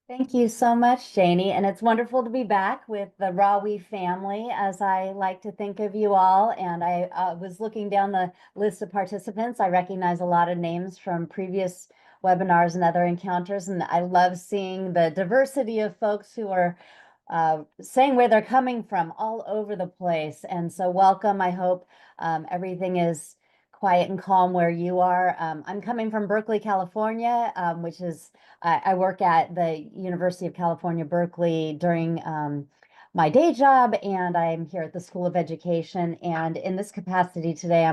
Thank you so much, Janie. And it's wonderful to be back with the Rawi family, as I like to think of you all. And I was looking down the list of participants. I recognize a lot of names from previous webinars and other encounters. And I love seeing the diversity of folks who are saying where they're coming from all over the place. And so welcome. I hope everything is quiet and calm where you are. I'm coming from Berkeley, California, which is I work at the University of California, Berkeley during my day job, and I'm here at the School of Education. And in this capacity today,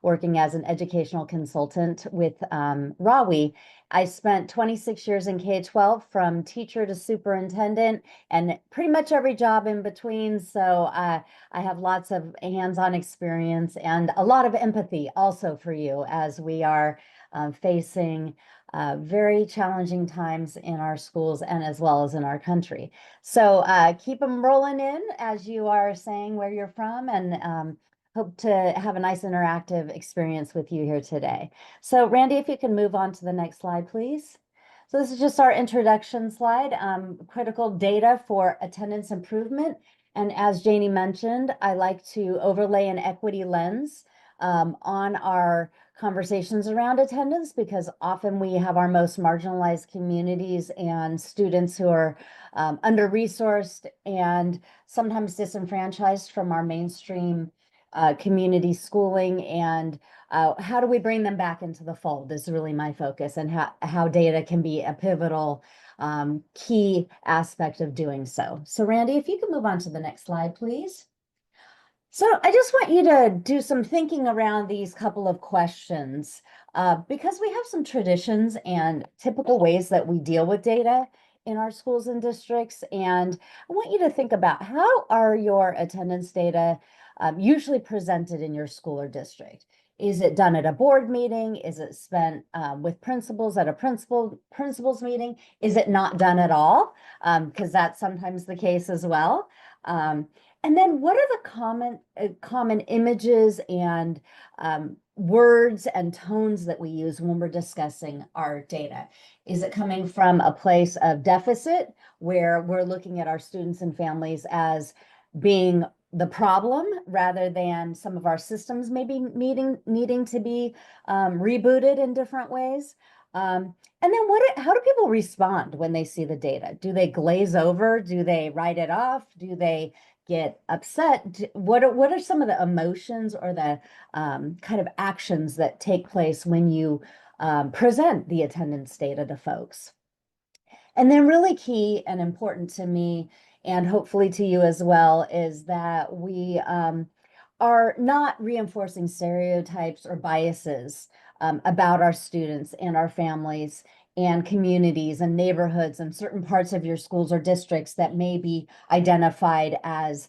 working as an educational consultant with Rawi. I spent 26 years in K-12 from teacher to superintendent and pretty much every job in between. So I have lots of hands-on experience and a lot of empathy also for you as we are facing very challenging times in our schools and as well as in our country. So keep them rolling in as you are saying where you're from, and hope to have a nice interactive experience with you here today. So Randy, if you can move on to the next slide, please. So this is just our introduction slide, critical data for attendance improvement. And as Janie mentioned, I like to overlay an equity lens on our conversations around attendance, because often we have our most marginalized communities and students who are under-resourced and sometimes disenfranchised from our mainstream community schooling. And how do we bring them back into the fold is really my focus, and how data can be a pivotal key aspect of doing so. So Randy, if you can move on to the next slide, please. So I just want you to do some thinking around these couple of questions, because we have some traditions and typical ways that we deal with data in our schools and districts. And I want you to think about, how are your attendance data usually presented in your school or district? Is it done at a board meeting? Is it spent with principals at a principals meeting? Is it not done at all? Because that's sometimes the case as well. And then what are the common images and words and tones that we use when we're discussing our data? Is it coming from a place of deficit, where we're looking at our students and families as being the problem rather than some of our systems maybe needing to be rebooted in different ways? And then how do people respond when they see the data? Do they glaze over? Do they write it off? Do they get upset? What are some of the emotions or the kind of actions that take place when you present the attendance data to folks? And then really key and important to me, and hopefully to you as well, is that we are not reinforcing stereotypes or biases about our students and our families and communities and neighborhoods and certain parts of your schools or districts that may be identified as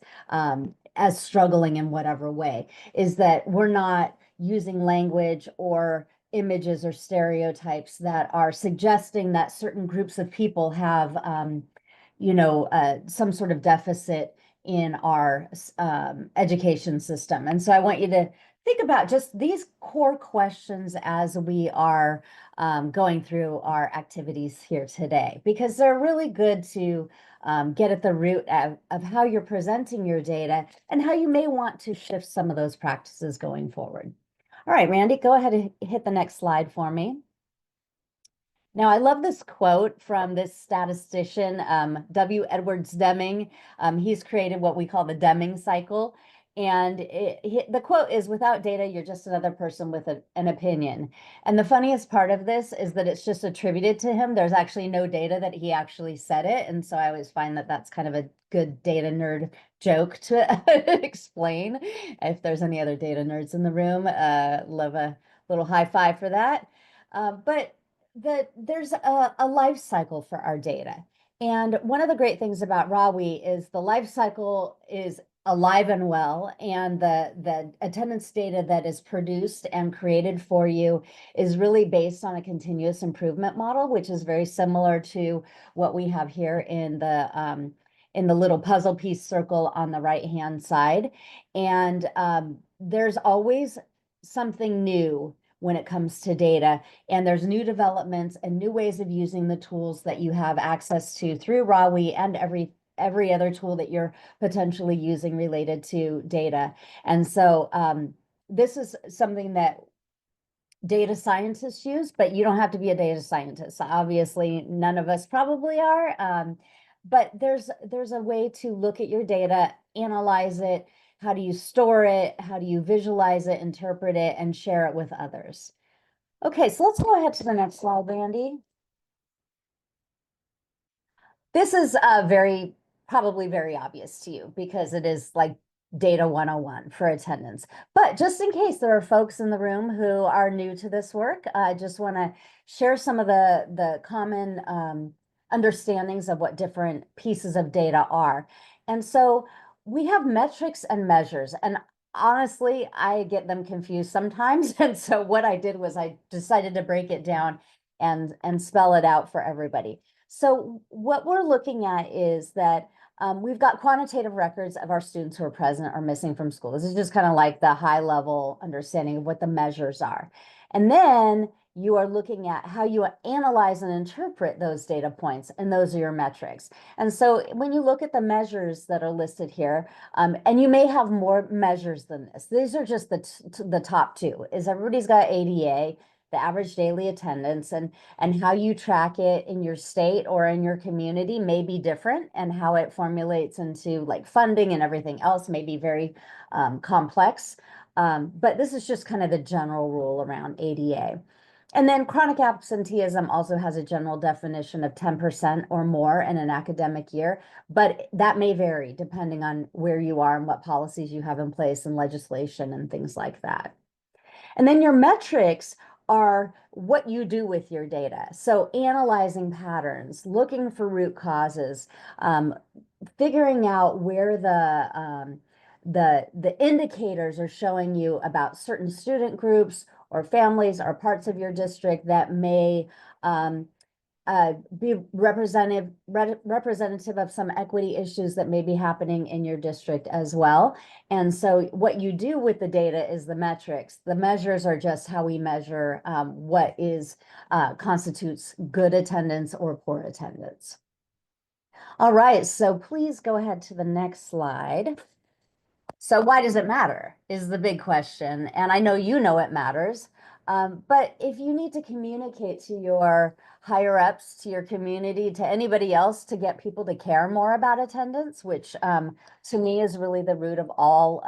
struggling in whatever way. Is that we're not using language or images or stereotypes that are suggesting that certain groups of people have, some sort of deficit in our education system. And so I want you to think about just these core questions as we are going through our activities here today, because they're really good to get at the root of how you're presenting your data and how you may want to shift some of those practices going forward. All right, Randy, go ahead and hit the next slide for me. Now, I love this quote from this statistician, W. Edwards Deming. He's created what we call the Deming cycle. And the quote is, "Without data, you're just another person with an opinion." And the funniest part of this is that it's just attributed to him. There's actually no data that he actually said it. And so I always find that that's kind of a good data nerd joke to explain. If there's any other data nerds in the room, love a little high five for that. But there's a life cycle for our data. And one of the great things about Rawi is the life cycle is alive and well, and the attendance data that is produced and created for you is really based on a continuous improvement model, which is very similar to what we have here in the little puzzle piece circle on the right-hand side. And there's always something new when it comes to data. And there's new developments and new ways of using the tools that you have access to through Rawi and every other tool that you're potentially using related to data. And so this is something that data scientists use, but you don't have to be a data scientist. Obviously, none of us probably are. But there's a way to look at your data, analyze it. How do you store it? How do you visualize it, interpret it, and share it with others? Okay, so let's go ahead to the next slide, Randy. This is probably very obvious to you because it is like data 101 for attendance. But just in case there are folks in the room who are new to this work, I just want to share some of the common understandings of what different pieces of data are. And so we have metrics and measures, and honestly, I get them confused sometimes. And so what I did was I decided to break it down and spell it out for everybody. So what we're looking at is that we've got quantitative records of our students who are present or missing from school. This is just kind of like the high level understanding of what the measures are. And then you are looking at how you analyze and interpret those data points, and those are your metrics. And so when you look at the measures that are listed here, and you may have more measures than this, these are just the top two, is everybody's got ADA, the average daily attendance, and how you track it in your state or in your community may be different, and how it formulates into like funding and everything else may be very complex. But this is just kind of the general rule around ADA. And then chronic absenteeism also has a general definition of 10% or more in an academic year, but that may vary depending on where you are and what policies you have in place and legislation and things like that. And then your metrics are what you do with your data. So analyzing patterns, looking for root causes, figuring out where the indicators are showing you about certain student groups or families or parts of your district that may be representative of some equity issues that may be happening in your district as well. And so what you do with the data is the metrics. The measures are just how we measure what is constitutes good attendance or poor attendance. All right, so please go ahead to the next slide. So why does it matter is the big question. And I know you know it matters. But if you need to communicate to your higher ups, to your community, to anybody else to get people to care more about attendance, which to me is really the root of all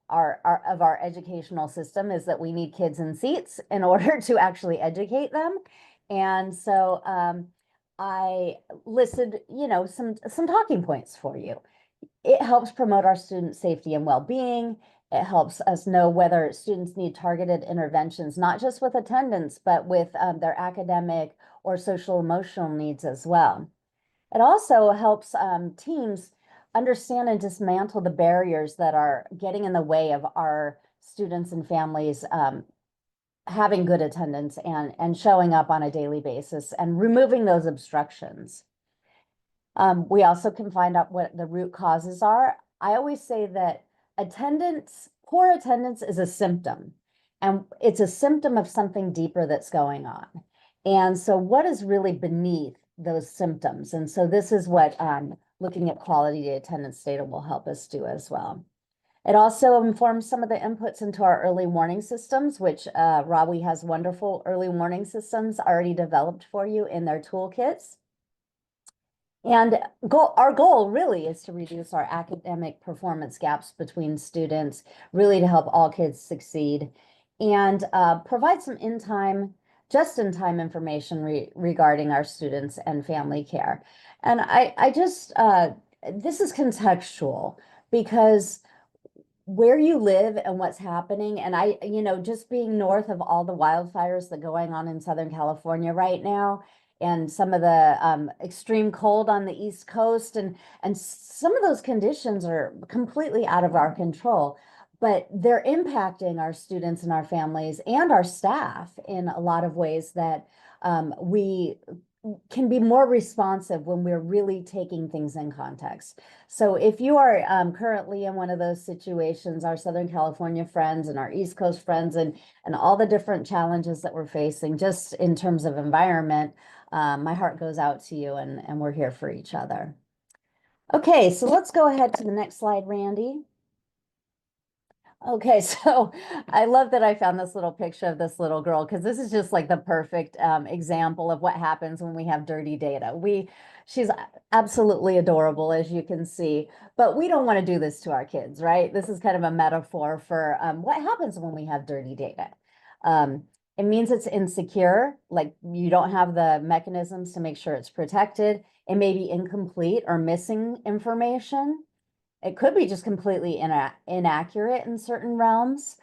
our educational system, is that we need kids in seats in order to actually educate them. And so I listed, some talking points for you. It helps promote our student safety and well-being. It helps us know whether students need targeted interventions, not just with attendance, but with their academic or social emotional needs as well. It also helps teams understand and dismantle the barriers that are getting in the way of our students and families having good attendance and showing up on a daily basis and removing those obstructions. We also can find out what the root causes are. I always say that poor attendance is a symptom, and it's a symptom of something deeper that's going on. And so what is really beneath those symptoms? And so this is what looking at quality attendance data will help us do as well. It also informs some of the inputs into our early warning systems, which Rawi has wonderful early warning systems already developed for you in their toolkits. And our goal really is to reduce our academic performance gaps between students, really to help all kids succeed, and provide some just-in-time information regarding our students and family care. And this is contextual because where you live and what's happening, and just being north of all the wildfires that are going on in Southern California right now, and some of the extreme cold on the East Coast, and some of those conditions are completely out of our control, but they're impacting our students and our families and our staff in a lot of ways that we can be more responsive when we're really taking things in context. So if you are currently in one of those situations, our Southern California friends and our East Coast friends and all the different challenges that we're facing, just in terms of environment, my heart goes out to you and we're here for each other. Okay, so let's go ahead to the next slide, Randy. Okay, so I love that I found this little picture of this little girl because this is just like the perfect example of what happens when we have dirty data. She's absolutely adorable, as you can see, but we don't want to do this to our kids, right? This is kind of a metaphor for what happens when we have dirty data. Um, it means it's insecure, like you don't have the mechanisms to make sure it's protected. It may be incomplete or missing information. It could be just completely inaccurate in certain realms.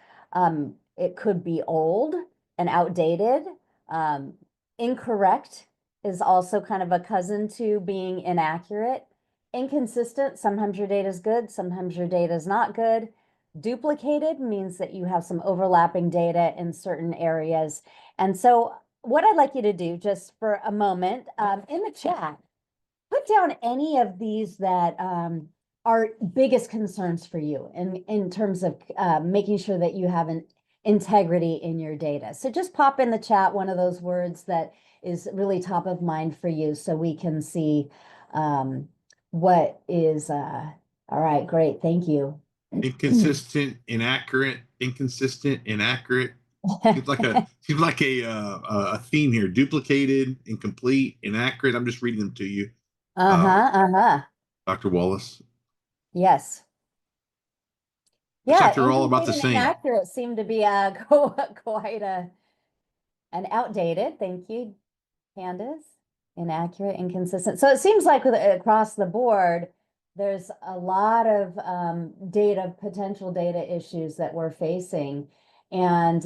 It could be old and outdated. Um, Incorrect is also kind of a cousin to being inaccurate. Inconsistent, sometimes your data is good, sometimes your data is not good. Duplicated means that you have some overlapping data in certain areas. And so what I'd like you to do just for a moment in the chat, put down any of these that are biggest concerns for you in terms of making sure that you have an integrity in your data. So just pop in the chat one of those words that is really top of mind for you so we can see what is, all right, great, thank you. Inconsistent, inaccurate, inconsistent, inaccurate. Seems like a theme here. Duplicated, incomplete, inaccurate. I'm just reading them to you, Uh-huh, uh-huh. Dr. Wallace. Yes. Looks Yeah, like they're all about incomplete the and same. inaccurate seem to be quite an outdated. Thank you, Candace. Inaccurate, inconsistent. So it seems like across the board, there's a lot of potential data issues that we're facing. And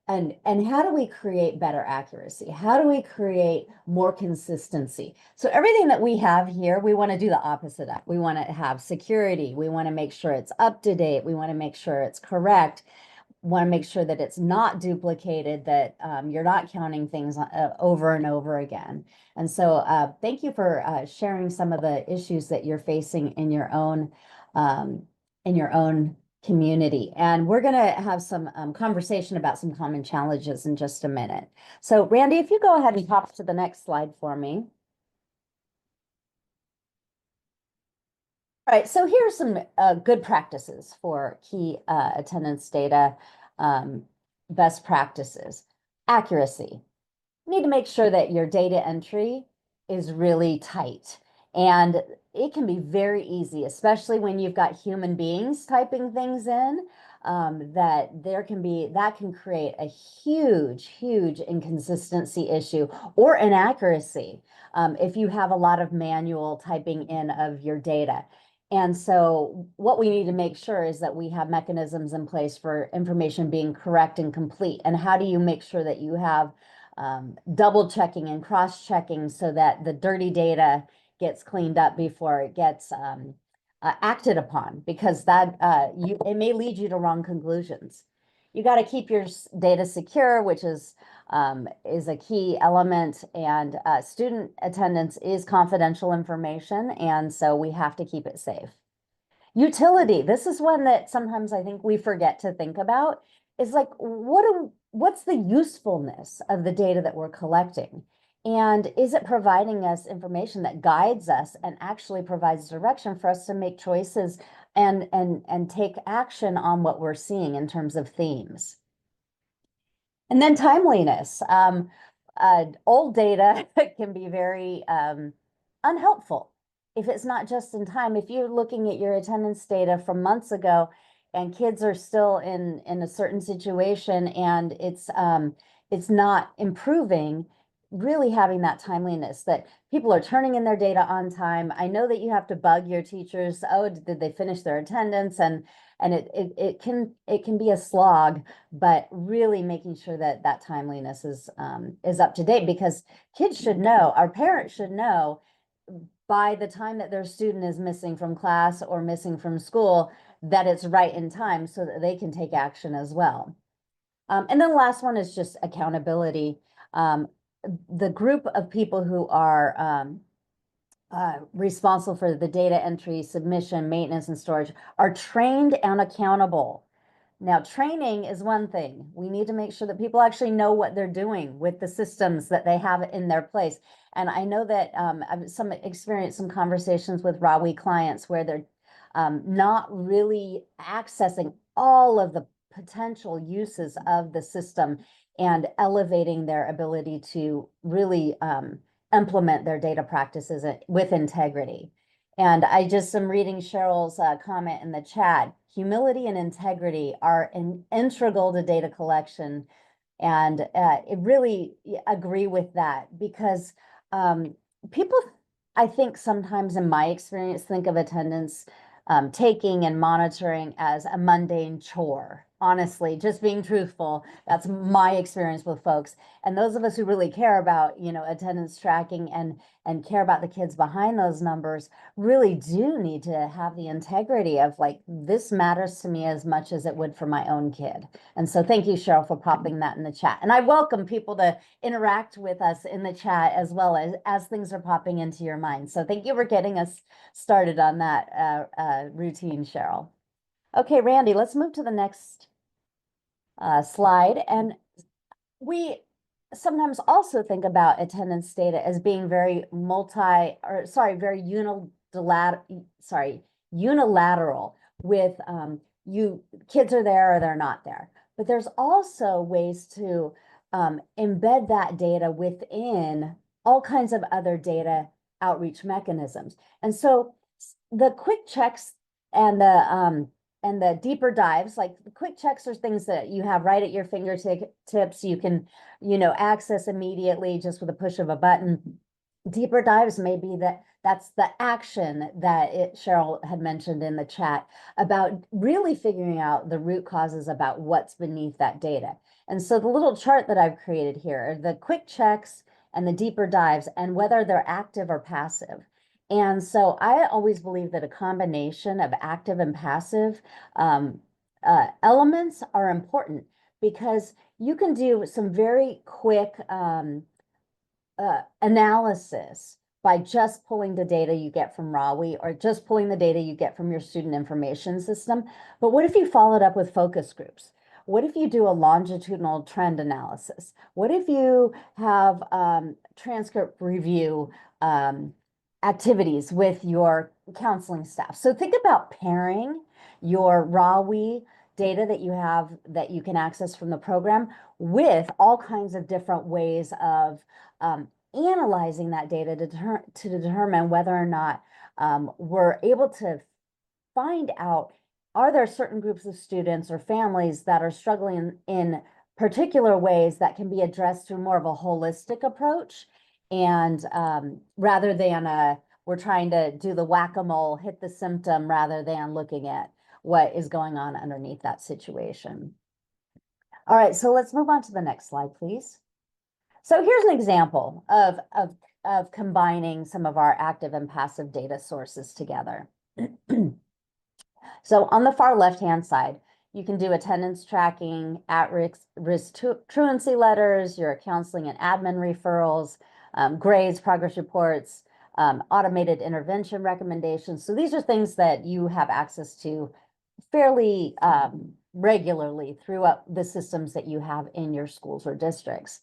and how do we create better accuracy? How do we create more consistency? So everything that we have here, we want to do the opposite of. We want to have security. We want to make sure it's up to date. We want to make sure it's correct, want to make sure that it's not duplicated, that you're not counting things over and over again. And so thank you for sharing some of the issues that you're facing um, in your own community. And we're going to have some conversation about some common challenges in just a minute. So Randy, if you go ahead and pop to the next slide for me. All right, so here's some good practices for key attendance data, um, best practices. Accuracy. You need to make sure that your data entry is really tight. And it can be very easy, especially when you've got human beings typing things in, that can create a huge inconsistency issue or inaccuracy if you have a lot of manual typing in of your data. And so what we need to make sure is that we have mechanisms in place for information being correct and complete. And how do you make sure that you have double checking and cross checking so that the dirty data gets cleaned up before it gets acted upon, because it may lead you to wrong conclusions. You got to keep your data secure, which is a key element, and student attendance is confidential information, and so we have to keep it safe. Utility. This is one that sometimes I think we forget to think about, is like, what's the usefulness of the data that we're collecting? And is it providing us information that guides us and actually provides direction for us to make choices and take action on what we're seeing in terms of themes? And then timeliness. Old data can be very unhelpful if it's not just in time. If you're looking at your attendance data from months ago and kids are still in a certain situation and it's not improving, really having that timeliness that people are turning in their data on time. I know that you have to bug your teachers. Oh, did they finish their attendance? And it can be a slog, but really making sure that that timeliness is up to date, because kids should know, our parents should know by the time that their student is missing from class or missing from school, that it's right in time so that they can take action as well. And then the last one is just accountability. the group of people who are responsible for the data entry, submission, maintenance, and storage are trained and accountable. Now, training is one thing. We need to make sure that people actually know what they're doing with the systems that they have in their place. And I know that I've experienced some conversations with Rawi clients where they're not really accessing all of the potential uses of the system and elevating their ability to really implement their data practices with integrity. And I just am reading Cheryl's comment in the chat. Humility and integrity are integral to data collection. And it really agree with that because people, I think sometimes in my experience, think of attendance taking and monitoring as a mundane chore. Honestly, just being truthful, that's my experience with folks. And those of us who really care about, attendance tracking and care about the kids behind those numbers really do need to have the integrity of like, this matters to me as much as it would for my own kid. And so thank you, Cheryl, for popping that in the chat. And I welcome people to interact with us in the chat as well as things are popping into your mind. So thank you for getting us started on that routine, Cheryl. Okay, Randy, let's move to the next slide. And we sometimes also think about attendance data as being very very unilateral with kids are there or they're not there. But there's also ways to embed that data within all kinds of other data outreach mechanisms. And so the quick checks and the deeper dives, like the quick checks are things that you have right at your fingertips. You can, access immediately just with a push of a button. Deeper dives may be that's the action that Cheryl had mentioned in the chat about really figuring out the root causes about what's beneath that data. And so the little chart that I've created here are the quick checks and the deeper dives and whether they're active or passive. And so I always believe that a combination of active and passive elements are important because you can do some very quick analysis by just pulling the data you get from Rawi or just pulling the data you get from your student information system. But what if you followed up with focus groups? What if you do a longitudinal trend analysis? What if you have transcript review activities with your counseling staff? So think about pairing your Rawi data that you have that you can access from the program with all kinds of different ways of analyzing that data to determine whether or not we're able to find out, are there certain groups of students or families that are struggling in particular ways that can be addressed through more of a holistic approach and rather than we're trying to do the whack-a-mole, hit the symptom rather than looking at what is going on underneath that situation. All right, so let's move on to the next slide, please. So here's an example of combining some of our active and passive data sources together. So on the far left-hand side, you can do attendance tracking, at-risk truancy letters, your counseling and admin referrals, grades, progress reports, automated intervention recommendations. So these are things that you have access to fairly regularly throughout the systems that you have in your schools or districts.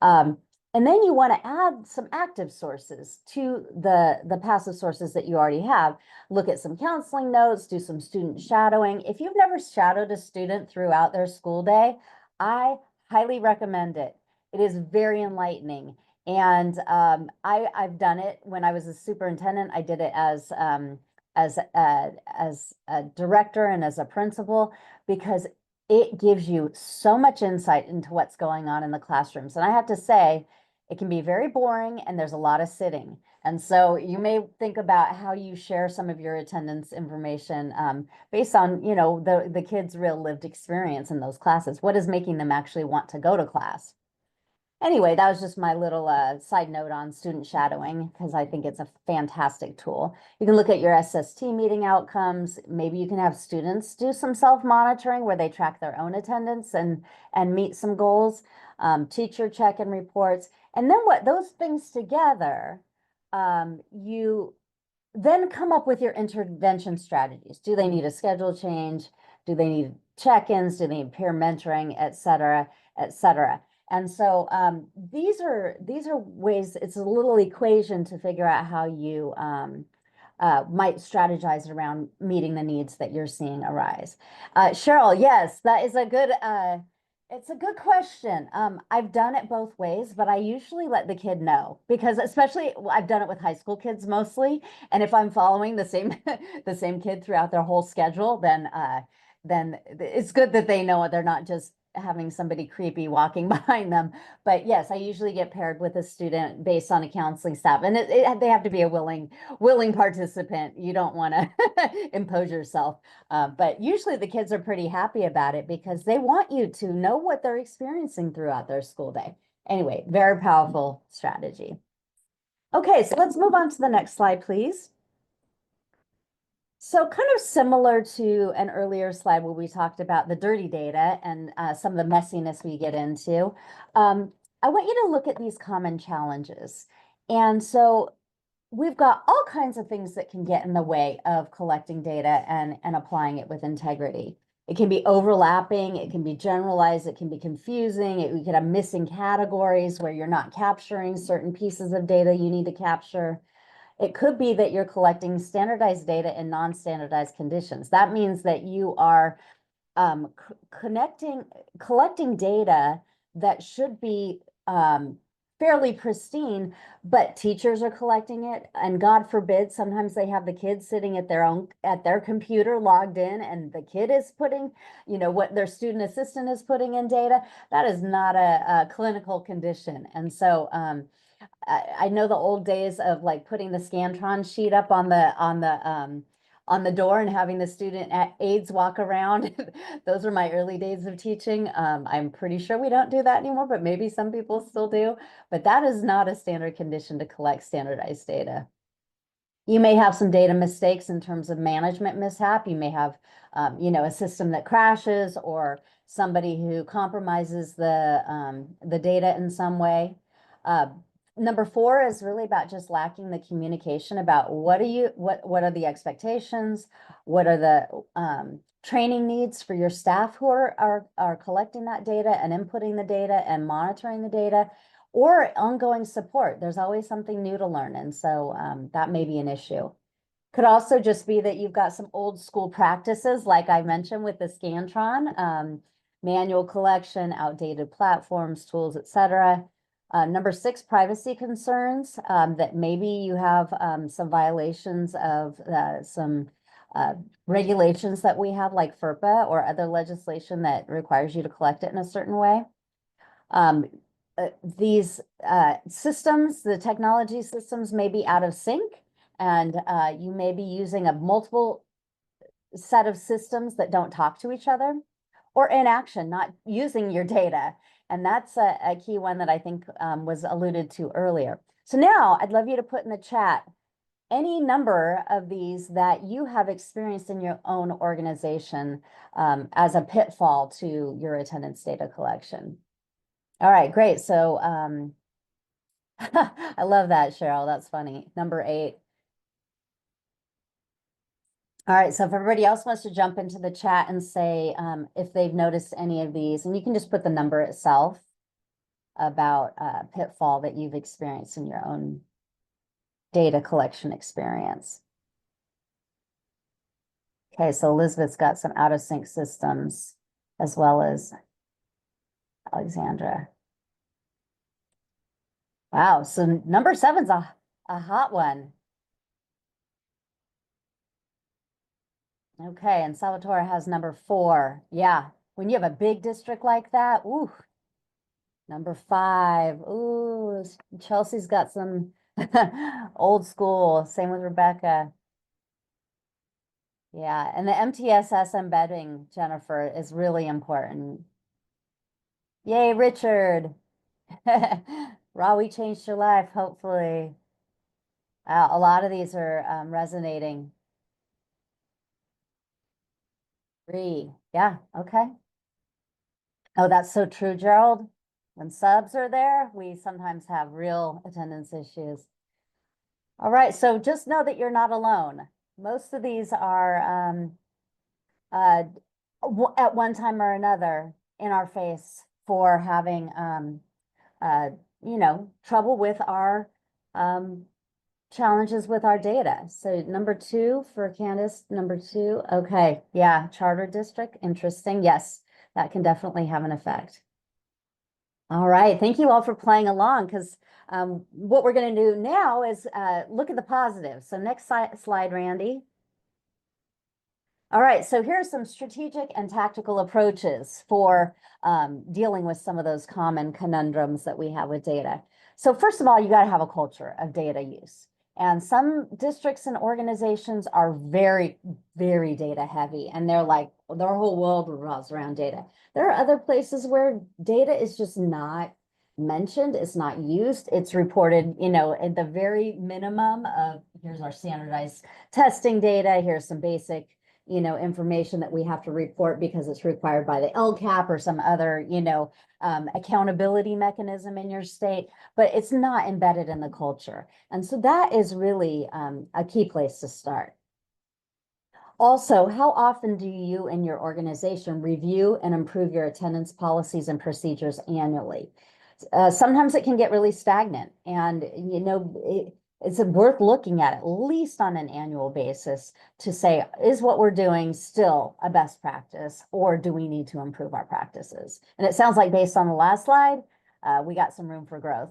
And then you want to add some active sources to the passive sources that you already have. Look at some counseling notes, do some student shadowing. If you've never shadowed a student throughout their school day, I highly recommend it. It is very enlightening. And I've done it when I was a superintendent. I did it as a director and as a principal because it gives you so much insight into what's going on in the classrooms. And I have to say, it can be very boring and there's a lot of sitting. And so you may think about how you share some of your attendance information based on, the kids' real lived experience in those classes. What is making them actually want to go to class? Anyway, that was just my little side note on student shadowing because I think it's a fantastic tool. You can look at your SST meeting outcomes. Maybe you can have students do some self-monitoring where they track their own attendance and meet some goals. teacher check-in reports. And then what those things together, you then come up with your intervention strategies. Do they need a schedule change? Do they need check-ins? Do they need peer mentoring, et cetera, et cetera? And so these are ways, it's a little equation to figure out how you might strategize around meeting the needs that you're seeing arise. Cheryl, yes, that is a good it's a good question. I've done it both ways, but I usually let the kid know because especially I've done it with high school kids mostly. And if I'm following the same the same kid throughout their whole schedule, then it's good that they know it. They're not just having somebody creepy walking behind them. But yes, I usually get paired with a student based on a counseling staff, and they have to be a willing participant. You don't want to impose yourself. But usually the kids are pretty happy about it because they want you to know what they're experiencing throughout their school day. Anyway, very powerful strategy. Okay, so let's move on to the next slide, please. So kind of similar to an earlier slide where we talked about the dirty data and some of the messiness we get into, I want you to look at these common challenges. And so we've got all kinds of things that can get in the way of collecting data and applying it with integrity. It can be overlapping, it can be generalized, it can be confusing, we could have missing categories where you're not capturing certain pieces of data you need to capture. It could be that you're collecting standardized data in non-standardized conditions. That means that you are collecting data that should be fairly pristine, but teachers are collecting it, and God forbid, sometimes they have the kids sitting at their computer logged in, and the kid is putting, what their student assistant is putting in data. That is not a clinical condition, and so I know the old days of like putting the Scantron sheet up on the door and having the student aides walk around. Those are my early days of teaching. I'm pretty sure we don't do that anymore, but maybe some people still do. But that is not a standard condition to collect standardized data. You may have some data mistakes in terms of management mishap. You may have, a system that crashes or somebody who compromises the data in some way. Number 4 is really about just lacking the communication about what are the expectations, what are the training needs for your staff who are collecting that data and inputting the data and monitoring the data, or ongoing support. There's always something new to learn, and so that may be an issue. Could also just be that you've got some old school practices, like I mentioned with the Scantron, manual collection, outdated platforms, tools, etc. Number 6, privacy concerns, that maybe you have some violations of some regulations that we have, like FERPA or other legislation that requires you to collect it in a certain way. These systems, the technology systems may be out of sync, and you may be using a multiple set of systems that don't talk to each other, or inaction, not using your data. And that's a key one that I think was alluded to earlier. So now I'd love you to put in the chat any number of these that you have experienced in your own organization as a pitfall to your attendance data collection. All right, great. So I love that, Cheryl. That's funny. Number 8. All right, so if everybody else wants to jump into the chat and say if they've noticed any of these, and you can just put the number itself about pitfall that you've experienced in your own data collection experience. Okay, so Elizabeth's got some out of sync systems as well as Alexandra. Wow, so number 7's a hot one. Okay, and Salvatore has number 4. Yeah, when you have a big district like that, ooh. Number 5, ooh, Chelsea's got some old school. Same with Rebecca. Yeah, and the MTSS embedding, Jennifer, is really important. Yay, Richard. Raw, we changed your life, hopefully. A lot of these are resonating. 3, yeah, okay. Oh, that's so true, Gerald. When subs are there, we sometimes have real attendance issues. All right, so just know that you're not alone. Most of these are uh, at one time or another in our face for having trouble with our challenges with our data. So number 2 for Candace, number 2. Okay, yeah, charter district, interesting. Yes, that can definitely have an effect. All right, thank you all for playing along, because what we're going to do now is look at the positives. So next slide, Randy. All right, so here are some strategic and tactical approaches for dealing with some of those common conundrums that we have with data. So first of all, you got to have a culture of data use. And some districts and organizations are very, very data heavy, and they're like, their whole world revolves around data. There are other places where data is just not mentioned, it's not used, it's reported, at the very minimum of, here's our standardized testing data, here's some basic information that we have to report because it's required by the LCAP or some other, accountability mechanism in your state, but it's not embedded in the culture. And so that is really a key place to start. Also, how often do you and your organization review and improve your attendance policies and procedures annually? Sometimes it can get really stagnant, and it's worth looking at least on an annual basis to say, is what we're doing still a best practice, or do we need to improve our practices? And it sounds like, based on the last slide, we got some room for growth.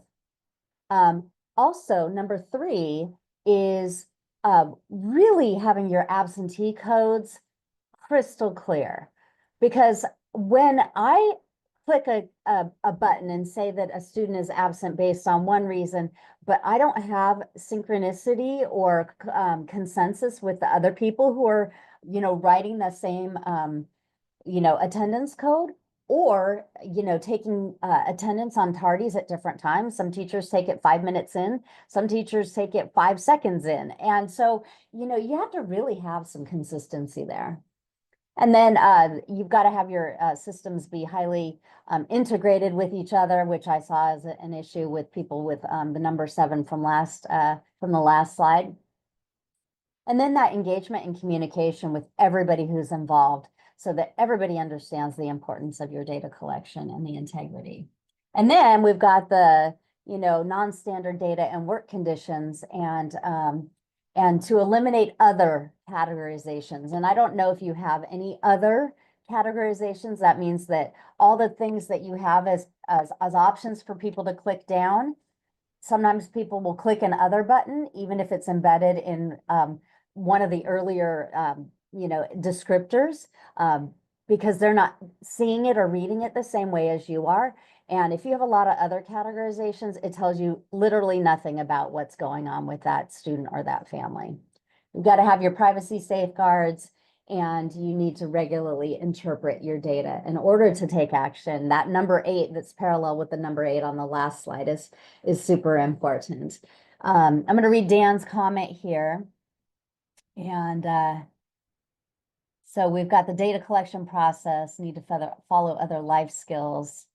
Also, number 3 is really having your absentee codes crystal clear. Because when I click a button and say that a student is absent based on one reason, but I don't have synchronicity or consensus with the other people who are, writing the same, attendance code, or, taking attendance on tardies at different times. Some teachers take it 5 minutes in, some teachers take it 5 seconds in. And so, you have to really have some consistency there. And then you've got to have your systems be highly integrated with each other, which I saw as an issue with people with the number 7 from the last slide. And then that engagement and communication with everybody who's involved, so that everybody understands the importance of your data collection and the integrity. And then we've got the, non-standard data and work conditions, and to eliminate other categorizations. And I don't know if you have any other categorizations. That means that all the things that you have as options for people to click down, sometimes people will click an other button, even if it's embedded in one of the earlier descriptors, because they're not seeing it or reading it the same way as you are. And if you have a lot of other categorizations, it tells you literally nothing about what's going on with that student or that family. You've got to have your privacy safeguards, and you need to regularly interpret your data in order to take action. That number 8 that's parallel with the number 8 on the last slide is super important. I'm going to read Dan's comment here. And so we've got the data collection process, need to follow other life skills.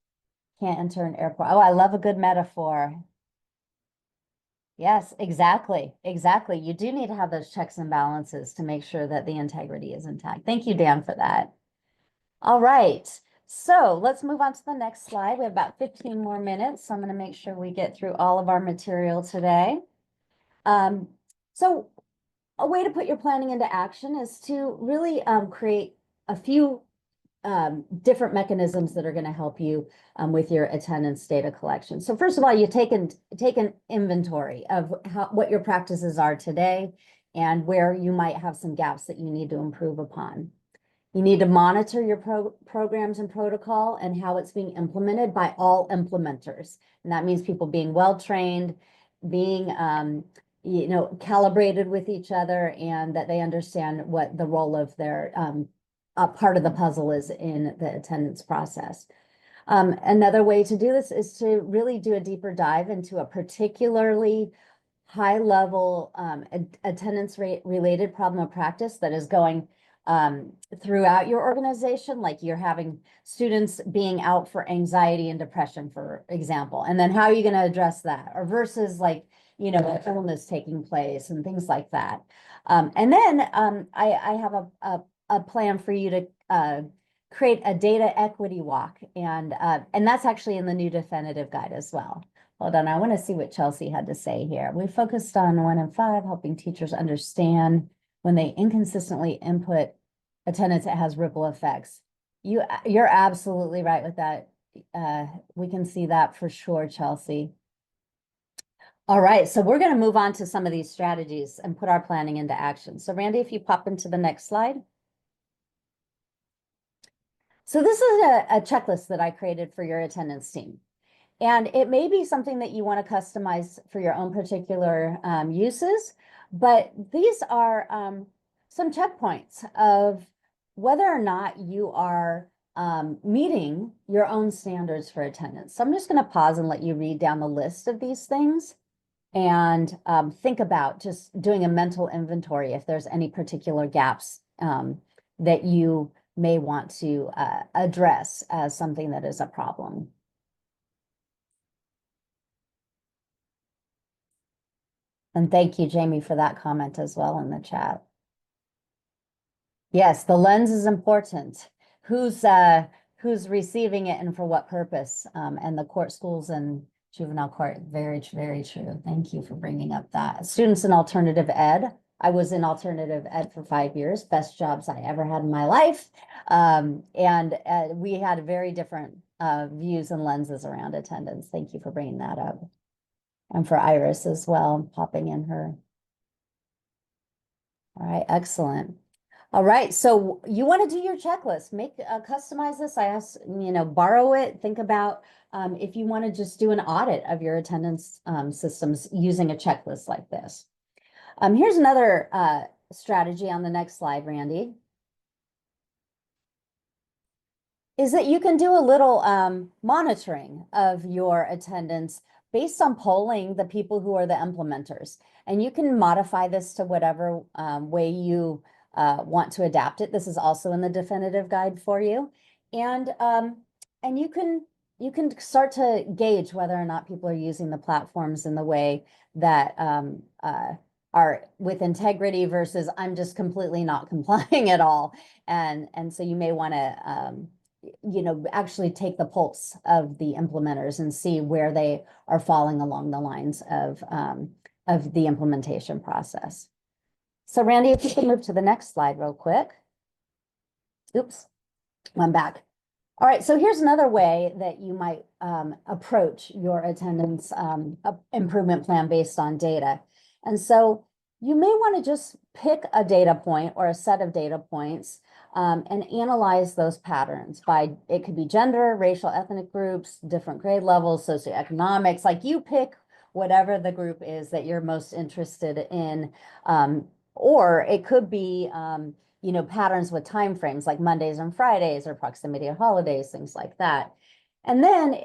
Can't enter an airport. Oh, I love a good metaphor. Yes, exactly. Exactly. You do need to have those checks and balances to make sure that the integrity is intact. Thank you, Dan, for that. All right. So let's move on to the next slide. We have about 15 more minutes. So I'm going to make sure we get through all of our material today. So a way to put your planning into action is to really create a few different mechanisms that are going to help you with your attendance data collection. So first of all, you take an inventory of what your practices are today and where you might have some gaps that you need to improve upon. You need to monitor your programs and protocol and how it's being implemented by all implementers. And that means people being well-trained, being calibrated with each other, and that they understand what the role of their part of the puzzle is in the attendance process. Another way to do this is to really do a deeper dive into a particularly high level attendance rate related problem of practice that is going throughout your organization, like you're having students being out for anxiety and depression, for example, and then how are you going to address that? Or versus like, you know, an illness taking place and things like that. And then I have a plan for you to create a data equity walk, and that's actually in the new definitive guide as well. Hold on, I want to see what Chelsea had to say here. We focused on 1 and 5, helping teachers understand when they inconsistently input attendance, it has ripple effects. You're absolutely right with that. We can see that for sure, Chelsea. All right, so we're going to move on to some of these strategies and put our planning into action. So Randy, if you pop into the next slide. So this is a checklist that I created for your attendance team. And it may be something that you want to customize for your own particular uses, but these are some checkpoints of whether or not you are meeting your own standards for attendance. So I'm just going to pause and let you read down the list of these things and think about just doing a mental inventory if there's any particular gaps that you may want to address as something that is a problem. And thank you, Jamie, for that comment as well in the chat. Yes, the lens is important. Who's receiving it and for what purpose? And the court schools and juvenile court, very, very true. Thank you for bringing up that. Students in alternative ed. I was in alternative ed for 5 years, best jobs I ever had in my life. And we had very different views and lenses around attendance. Thank you for bringing that up. And for Iris as well, popping in her. All right, excellent. All right, so you want to do your checklist, customize this. I ask, borrow it. Think about if you want to just do an audit of your attendance systems using a checklist like this. Here's another strategy on the next slide, Randy. Is that you can do a little monitoring of your attendance based on polling the people who are the implementers. And you can modify this to whatever way you want to adapt it. This is also in the definitive guide for you. And you can start to gauge whether or not people are using the platforms in the way that are with integrity versus I'm just completely not complying at all. And so you may want to actually take the pulse of the implementers and see where they are falling along the lines of the implementation process. So Randy, if you can move to the next slide real quick. Oops, I'm back. All right, so here's another way that you might approach your attendance improvement plan based on data. And so you may want to just pick a data point or a set of data points and analyze those patterns by, it could be gender, racial, ethnic groups, different grade levels, socioeconomics, like you pick whatever the group is that you're most interested in. Or it could be, patterns with time frames like Mondays and Fridays or proximity of holidays, things like that. And then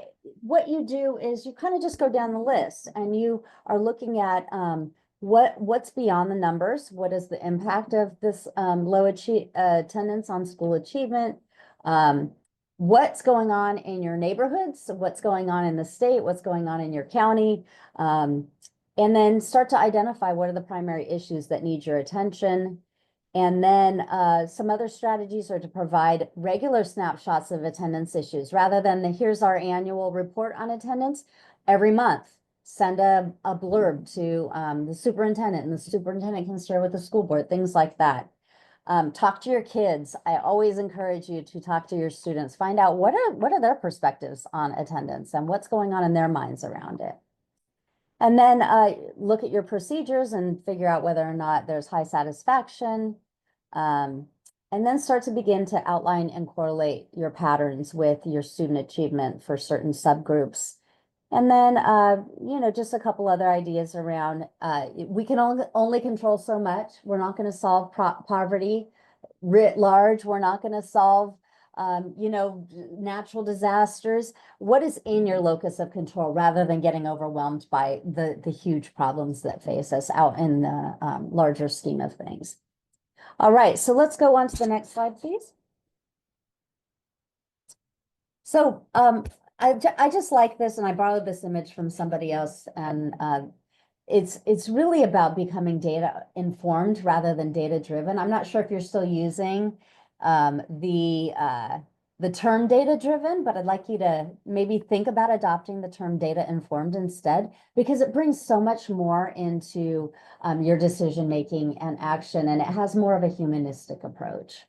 what you do is you kind of just go down the list and you are looking at what's beyond the numbers. What is the impact of this low attendance on school achievement? What's going on in your neighborhoods? What's going on in the state? What's going on in your county? And then start to identify what are the primary issues that need your attention. And then some other strategies are to provide regular snapshots of attendance issues rather than here's our annual report on attendance. Every month, send a blurb to the superintendent, and the superintendent can share with the school board, things like that. Talk to your kids. I always encourage you to talk to your students. Find out what are their perspectives on attendance and what's going on in their minds around it. And then look at your procedures and figure out whether or not there's high satisfaction. And then start to begin to outline and correlate your patterns with your student achievement for certain subgroups. And then, just a couple other ideas around, we can only control so much. We're not going to solve poverty writ large. We're not going to solve natural disasters. What is in your locus of control rather than getting overwhelmed by the huge problems that face us out in the larger scheme of things. All right, so let's go on to the next slide, please. So I just like this, and I borrowed this image from somebody else, and it's really about becoming data informed rather than data driven. I'm not sure if you're still using the term data driven, but I'd like you to maybe think about adopting the term data informed instead, because it brings so much more into your decision making and action, and it has more of a humanistic approach.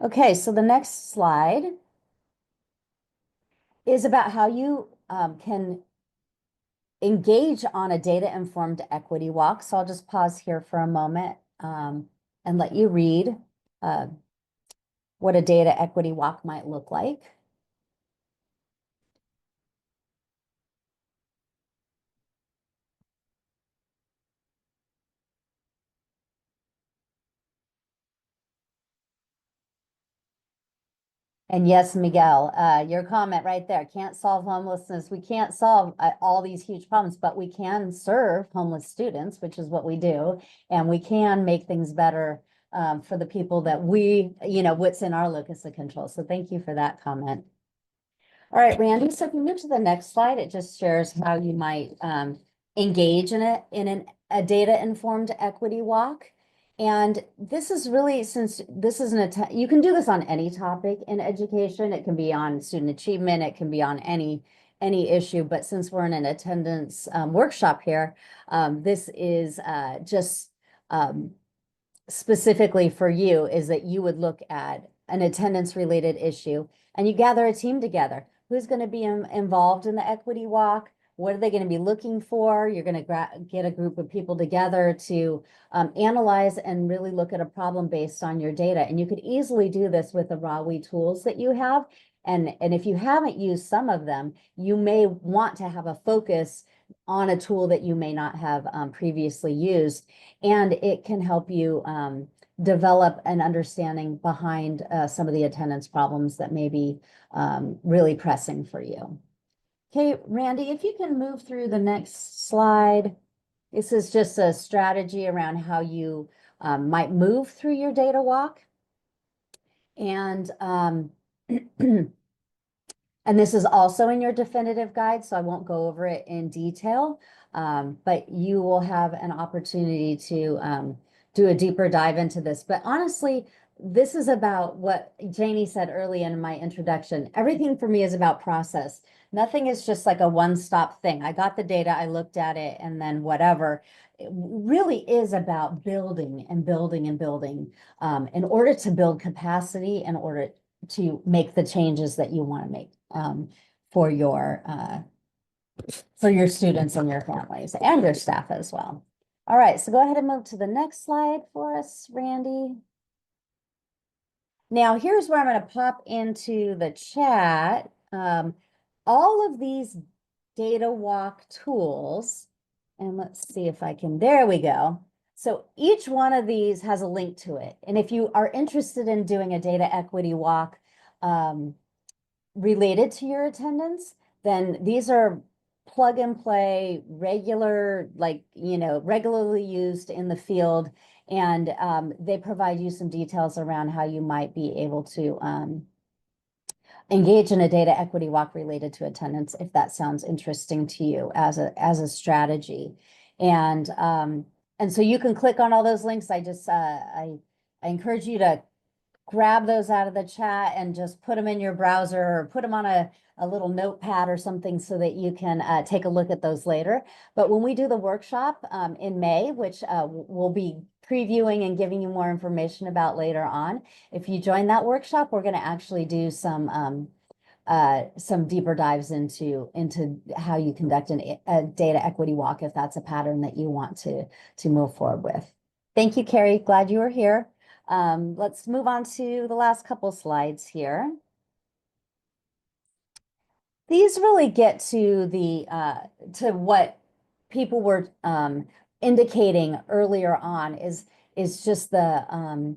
Okay, so the next slide is about how you can engage on a data-informed equity walk. So I'll just pause here for a moment and let you read what a data equity walk might look like. And yes, Miguel, your comment right there, can't solve homelessness. We can't solve all these huge problems, but we can serve homeless students, which is what we do. And we can make things better for the people that what's in our locus of control. So thank you for that comment. All right, Randy, so if you move to the next slide, it just shares how you might engage in a data-informed equity walk. And this is really, since this is you can do this on any topic in education. It can be on student achievement, it can be on any issue, but since we're in an attendance workshop here, this is just specifically for you, is that you would look at an attendance related issue and you gather a team together. Who's going to be involved in the equity walk? What are they going to be looking for? You're going to get a group of people together to analyze and really look at a problem based on your data. And you could easily do this with the RAWE tools that you have. And if you haven't used some of them, you may want to have a focus on a tool that you may not have previously used. And it can help you develop an understanding behind some of the attendance problems that may be really pressing for you. Okay, Randy, if you can move through the next slide. This is just a strategy around how you might move through your data walk. And and this is also in your definitive guide, so I won't go over it in detail, but you will have an opportunity to do a deeper dive into this. But honestly, this is about what Janie said early in my introduction. Everything for me is about process. Nothing is just like a one-stop thing. I got the data, I looked at it, and then whatever. It really is about building and building and building in order to build capacity, in order to make the changes that you want to make for your students and your families and your staff as well. All right, so go ahead and move to the next slide for us, Randy. Now, here's where I'm going to pop into the chat. All of these data walk tools, and let's see if I can, there we go. So each one of these has a link to it. And if you are interested in doing a data equity walk related to your attendance, then these are plug and play, regular, regularly used in the field. And they provide you some details around how you might be able to engage in a data equity walk related to attendance, if that sounds interesting to you as a strategy. And so you can click on all those links. I just I encourage you to grab those out of the chat and just put them in your browser or put them on a little notepad or something so that you can take a look at those later. But when we do the workshop in May, which we'll be previewing and giving you more information about later on, if you join that workshop, we're going to actually do some deeper dives into how you conduct a data equity walk, if that's a pattern that you want to move forward with. Thank you, Carrie. Glad you were here. Let's move on to the last couple slides here. These really get to to what people were indicating earlier on, is just the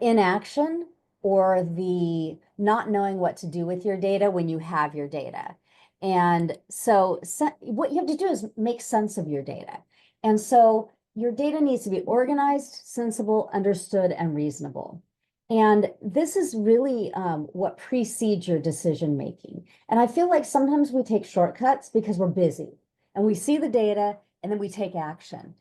inaction or the not knowing what to do with your data when you have your data. And so what you have to do is make sense of your data. And so your data needs to be organized, sensible, understood, and reasonable. And this is really what precedes your decision making. And I feel like sometimes we take shortcuts because we're busy and we see the data and then we take action.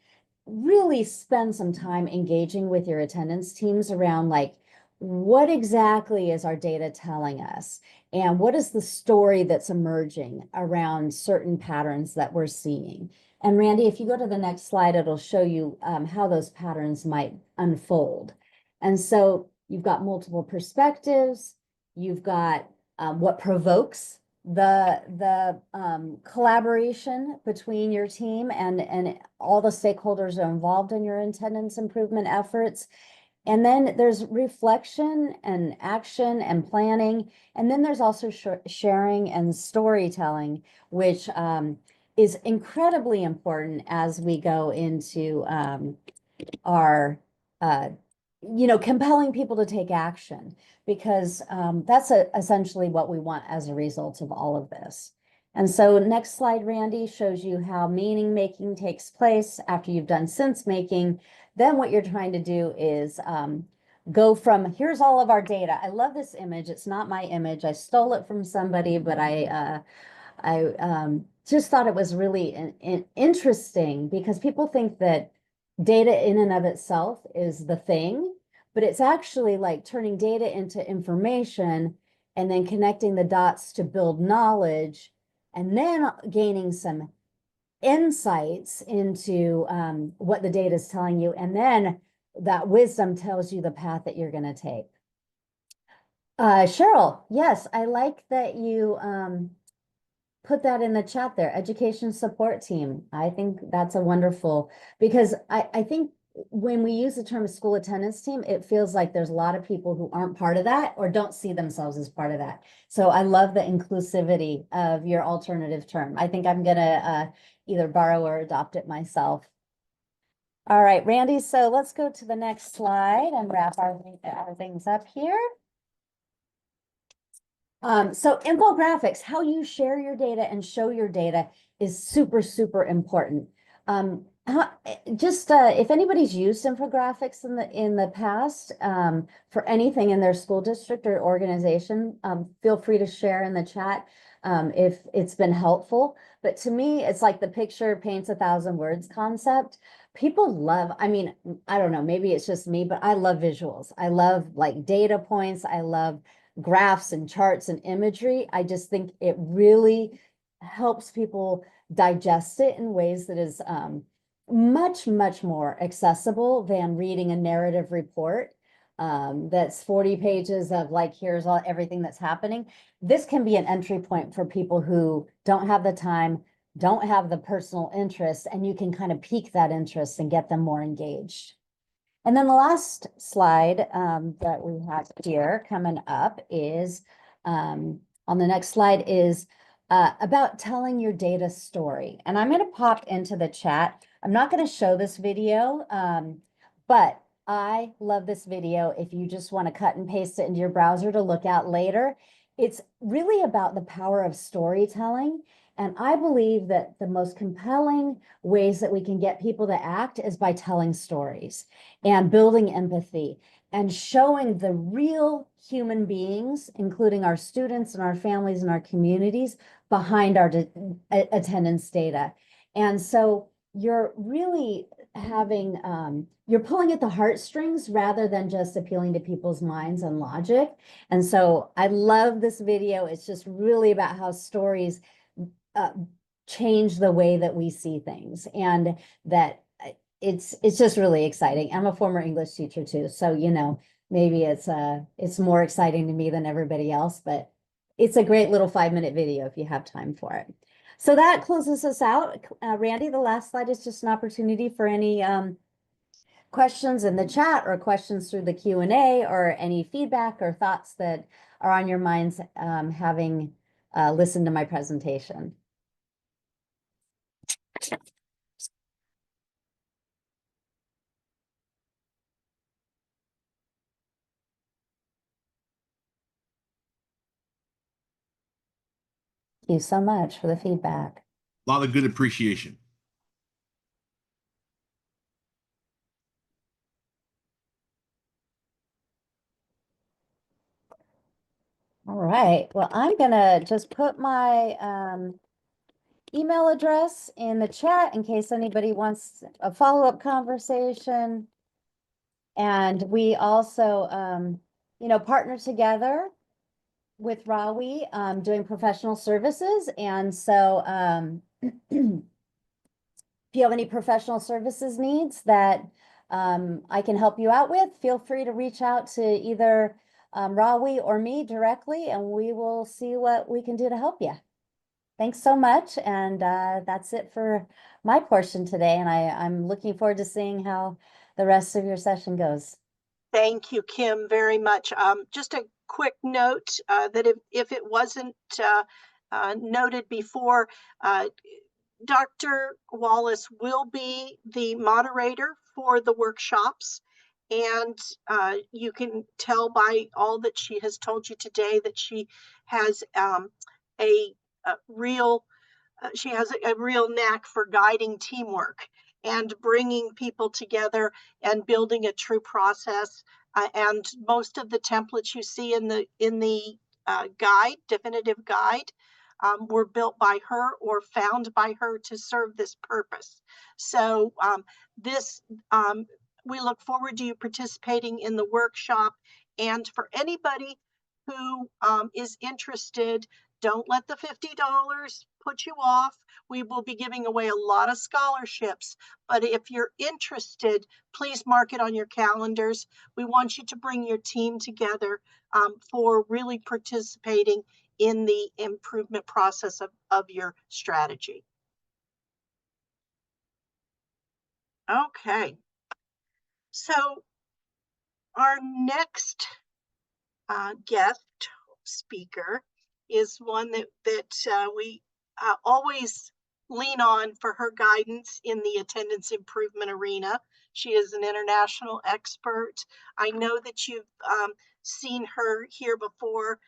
Really spend some time engaging with your attendance teams around like, what exactly is our data telling us? And what is the story that's emerging around certain patterns that we're seeing? And Randy, if you go to the next slide, it'll show you how those patterns might unfold. And so you've got multiple perspectives, you've got what provokes the collaboration between your team and all the stakeholders are involved in your attendance improvement efforts. And then there's reflection and action and planning. And then there's also sharing and storytelling, which is incredibly important as we go into our, compelling people to take action, because that's essentially what we want as a result of all of this. And so next slide, Randy, shows you how meaning making takes place after you've done sense making. Then what you're trying to do is go from, here's all of our data. I love this image. It's not my image. I stole it from somebody, but I just thought it was really interesting because people think that data in and of itself is the thing, but it's actually like turning data into information and then connecting the dots to build knowledge and then gaining some insights into what the data is telling you. And then that wisdom tells you the path that you're going to take. Cheryl, yes, I like that you put that in the chat there, education support team. I think that's a wonderful, because I think when we use the term school attendance team, it feels like there's a lot of people who aren't part of that or don't see themselves as part of that. So I love the inclusivity of your alternative term. I think I'm gonna either borrow or adopt it myself. All right, Randy, so let's go to the next slide and wrap our things up here. So infographics, how you share your data and show your data is super, super important. If anybody's used infographics in the past for anything in their school district or organization, feel free to share in the chat if it's been helpful. But to me, it's like the picture paints 1,000 words concept. People love, I mean, I don't know, maybe it's just me, but I love visuals. I love like data points. I love graphs and charts and imagery. I just think it really helps people digest it in ways that is much, much more accessible than reading a narrative report that's 40 pages of like, here's everything that's happening. This can be an entry point for people who don't have the time, don't have the personal interest, and you can kind of pique that interest and get them more engaged. And then the last slide that we have here coming up is on the next slide is about telling your data story. And I'm going to pop into the chat. I'm not going to show this video, but I love this video. If you just want to cut and paste it into your browser to look at later, it's really about the power of storytelling. And I believe that the most compelling ways that we can get people to act is by telling stories and building empathy and showing the real human beings, including our students and our families and our communities, behind our attendance data. And so you're really having, you're pulling at the heartstrings rather than just appealing to people's minds and logic. And so I love this video. It's just really about how stories change the way that we see things, and that it's just really exciting. I'm a former English teacher too, so maybe it's more exciting to me than everybody else, but it's a great little 5-minute video if you have time for it. So that closes us out. Randy, the last slide is just an opportunity for any questions in the chat or questions through the Q&A or any feedback or thoughts that are on your minds having listened to my presentation. Thank you so much for the feedback. A lot of good appreciation. All right. Well, I'm gonna just put my email address in the chat in case anybody wants a follow-up conversation. And we also, partner together with Rawi, doing professional services. And so, if you have any professional services needs that I can help you out with, feel free to reach out to either Rawi or me directly, and we will see what we can do to help you. Thanks so much. And that's it for my portion today. And I'm looking forward to seeing how the rest of your session goes. Thank you, Kim, very much. Just a quick note that if it wasn't noted before, uh, Dr. Wallace will be the moderator for the workshops. And you can tell by all that she has told you today that she has a, a real she has a real knack for guiding teamwork and bringing people together and building a true process. And most of the templates you see in the guide, definitive guide, were built by her or found by her to serve this purpose. So this we look forward to you participating in the workshop. And for anybody who is interested, don't let the $50 put you off. We will be giving away a lot of scholarships, but if you're interested, please mark it on your calendars. We want you to bring your team together for really participating in the improvement process of your strategy. Okay, so our next guest speaker is one that we always lean on for her guidance in the attendance improvement arena. She is an international expert. I know that you've seen her here before.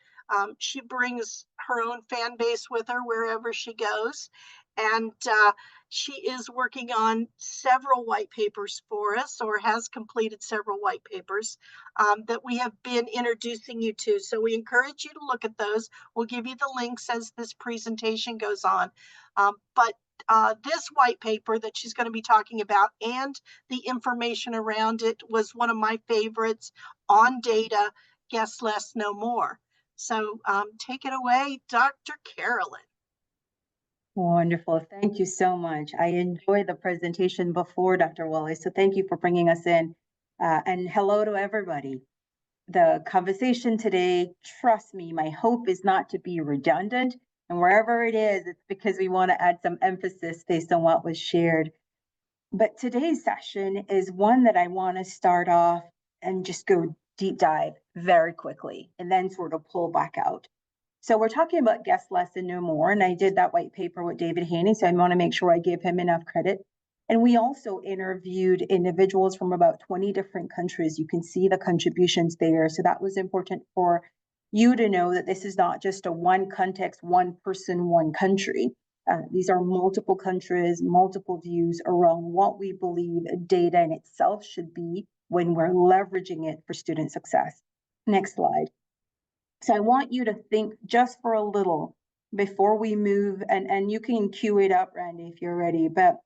She brings her own fan base with her wherever she goes. And she is working on several white papers for us, or has completed several white papers that we have been introducing you to. So we encourage you to look at those. We'll give you the links as this presentation goes on. But this white paper that she's going to be talking about and the information around it was one of my favorites on data, guess less, know more. So take it away, Dr. Carolyn. Wonderful. Thank you so much. I enjoyed the presentation before, Dr. Wallace, so thank you for bringing us in. And hello to everybody. The conversation today, trust me, my hope is not to be redundant. And wherever it is, it's because we want to add some emphasis based on what was shared. But today's session is one that I want to start off and just go deep dive very quickly and then sort of pull back out. So we're talking about guess less and know more. And I did that white paper with David Haney, so I want to make sure I give him enough credit. And we also interviewed individuals from about 20 different countries. You can see the contributions there. So that was important for you to know that this is not just a one context, one person, one country. These are multiple countries, multiple views around what we believe data in itself should be when we're leveraging it for student success. Next slide. So I want you to think just for a little before we move, and you can cue it up, Randy, if you're ready, but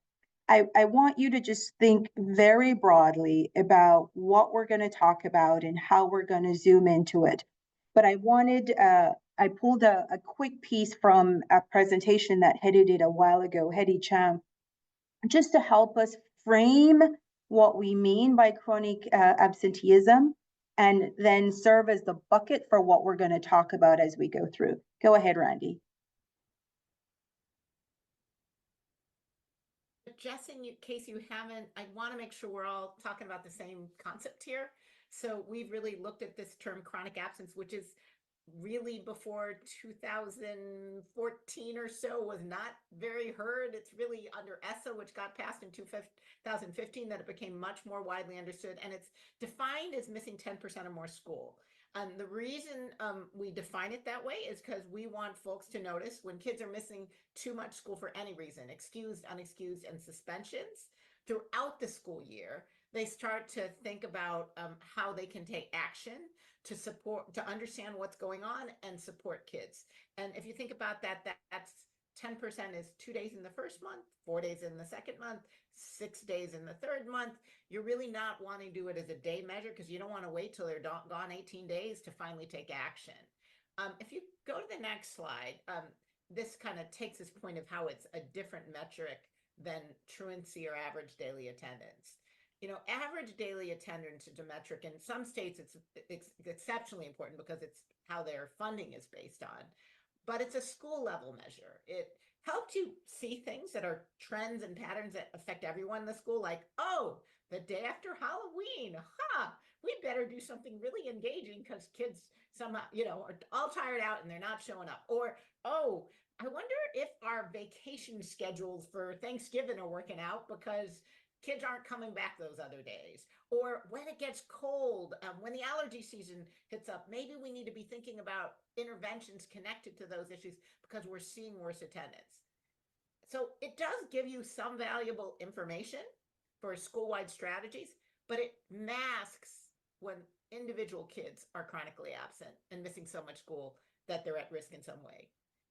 I want you to just think very broadly about what we're going to talk about and how we're going to zoom into it. But I pulled a quick piece from a presentation that Hedy did a while ago, Hedy Chang, just to help us frame what we mean by chronic absenteeism and then serve as the bucket for what we're going to talk about as we go through. Go ahead, Randy. Just in case you haven't, I want to make sure we're all talking about the same concept here. So we've really looked at this term chronic absence, which is really before 2014 or so was not very heard. It's really under ESSA, which got passed in 2015, that it became much more widely understood. And it's defined as missing 10% or more school. The reason we define it that way is because we want folks to notice when kids are missing too much school for any reason, excused, unexcused, and suspensions. throughout the school year, they start to think about how they can take action to support, to understand what's going on and support kids. And if you think about that, that's 10% is 2 days in the first month, 4 days in the second month, 6 days in the third month. You're really not wanting to do it as a day measure because you don't want to wait till they're gone 18 days to finally take action. If you go to the next slide, this kind of takes this point of how it's a different metric than truancy or average daily attendance. You know, average daily attendance is a metric. In some states, it's exceptionally important because it's how their funding is based on. But it's a school level measure. It helped you see things that are trends and patterns that affect everyone in the school, like, oh, the day after Halloween, we better do something really engaging because kids somehow, you know, are all tired out and they're not showing up. Or, oh, I wonder if our vacation schedules for Thanksgiving are working out because kids aren't coming back those other days. Or when it gets cold, when the allergy season hits up, maybe we need to be thinking about interventions connected to those issues because we're seeing worse attendance. So it does give you some valuable information for school-wide strategies, but it masks when individual kids are chronically absent and missing so much school that they're at risk in some way.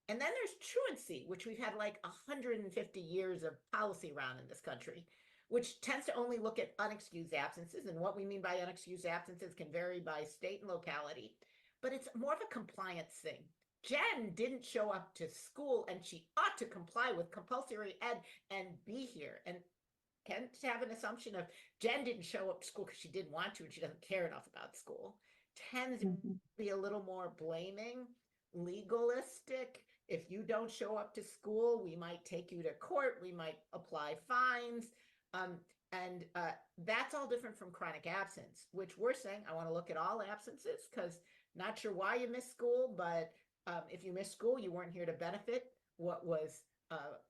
And then there's truancy, which we've had like 150 years of policy around in this country, which tends to only look at unexcused absences. And what we mean by unexcused absences can vary by state and locality, but it's more of a compliance thing. Jen didn't show up to school and she ought to comply with compulsory ed and be here. And can have an assumption of Jen didn't show up to school because she didn't want to and she doesn't care enough about school. Tends to be a little more blaming, legalistic. If you don't show up to school, we might take you to court. We might apply fines. And that's all different from chronic absence, which we're saying, I want to look at all absences because not sure why you missed school, but if you missed school, you weren't here to benefit what was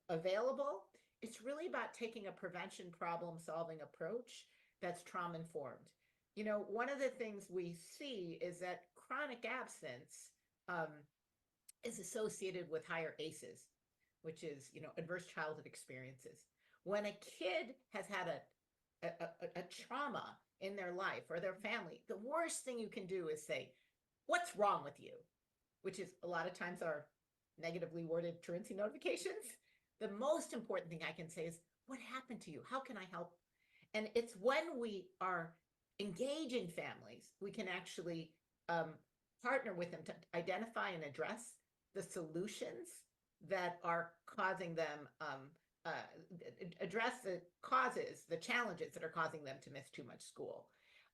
available. It's really about taking a prevention problem solving approach that's trauma informed. You know, one of the things we see is that chronic absence is associated with higher ACEs, which is, you know, adverse childhood experiences. When a kid has had a trauma in their life or their family, the worst thing you can do is say, what's wrong with you? Which is a lot of times our negatively worded truancy notifications. The most important thing I can say is, what happened to you? How can I help? And it's when we are engaging families, we can actually partner with them to identify and address the solutions that are causing them, address the causes, the challenges that are causing them to miss too much school.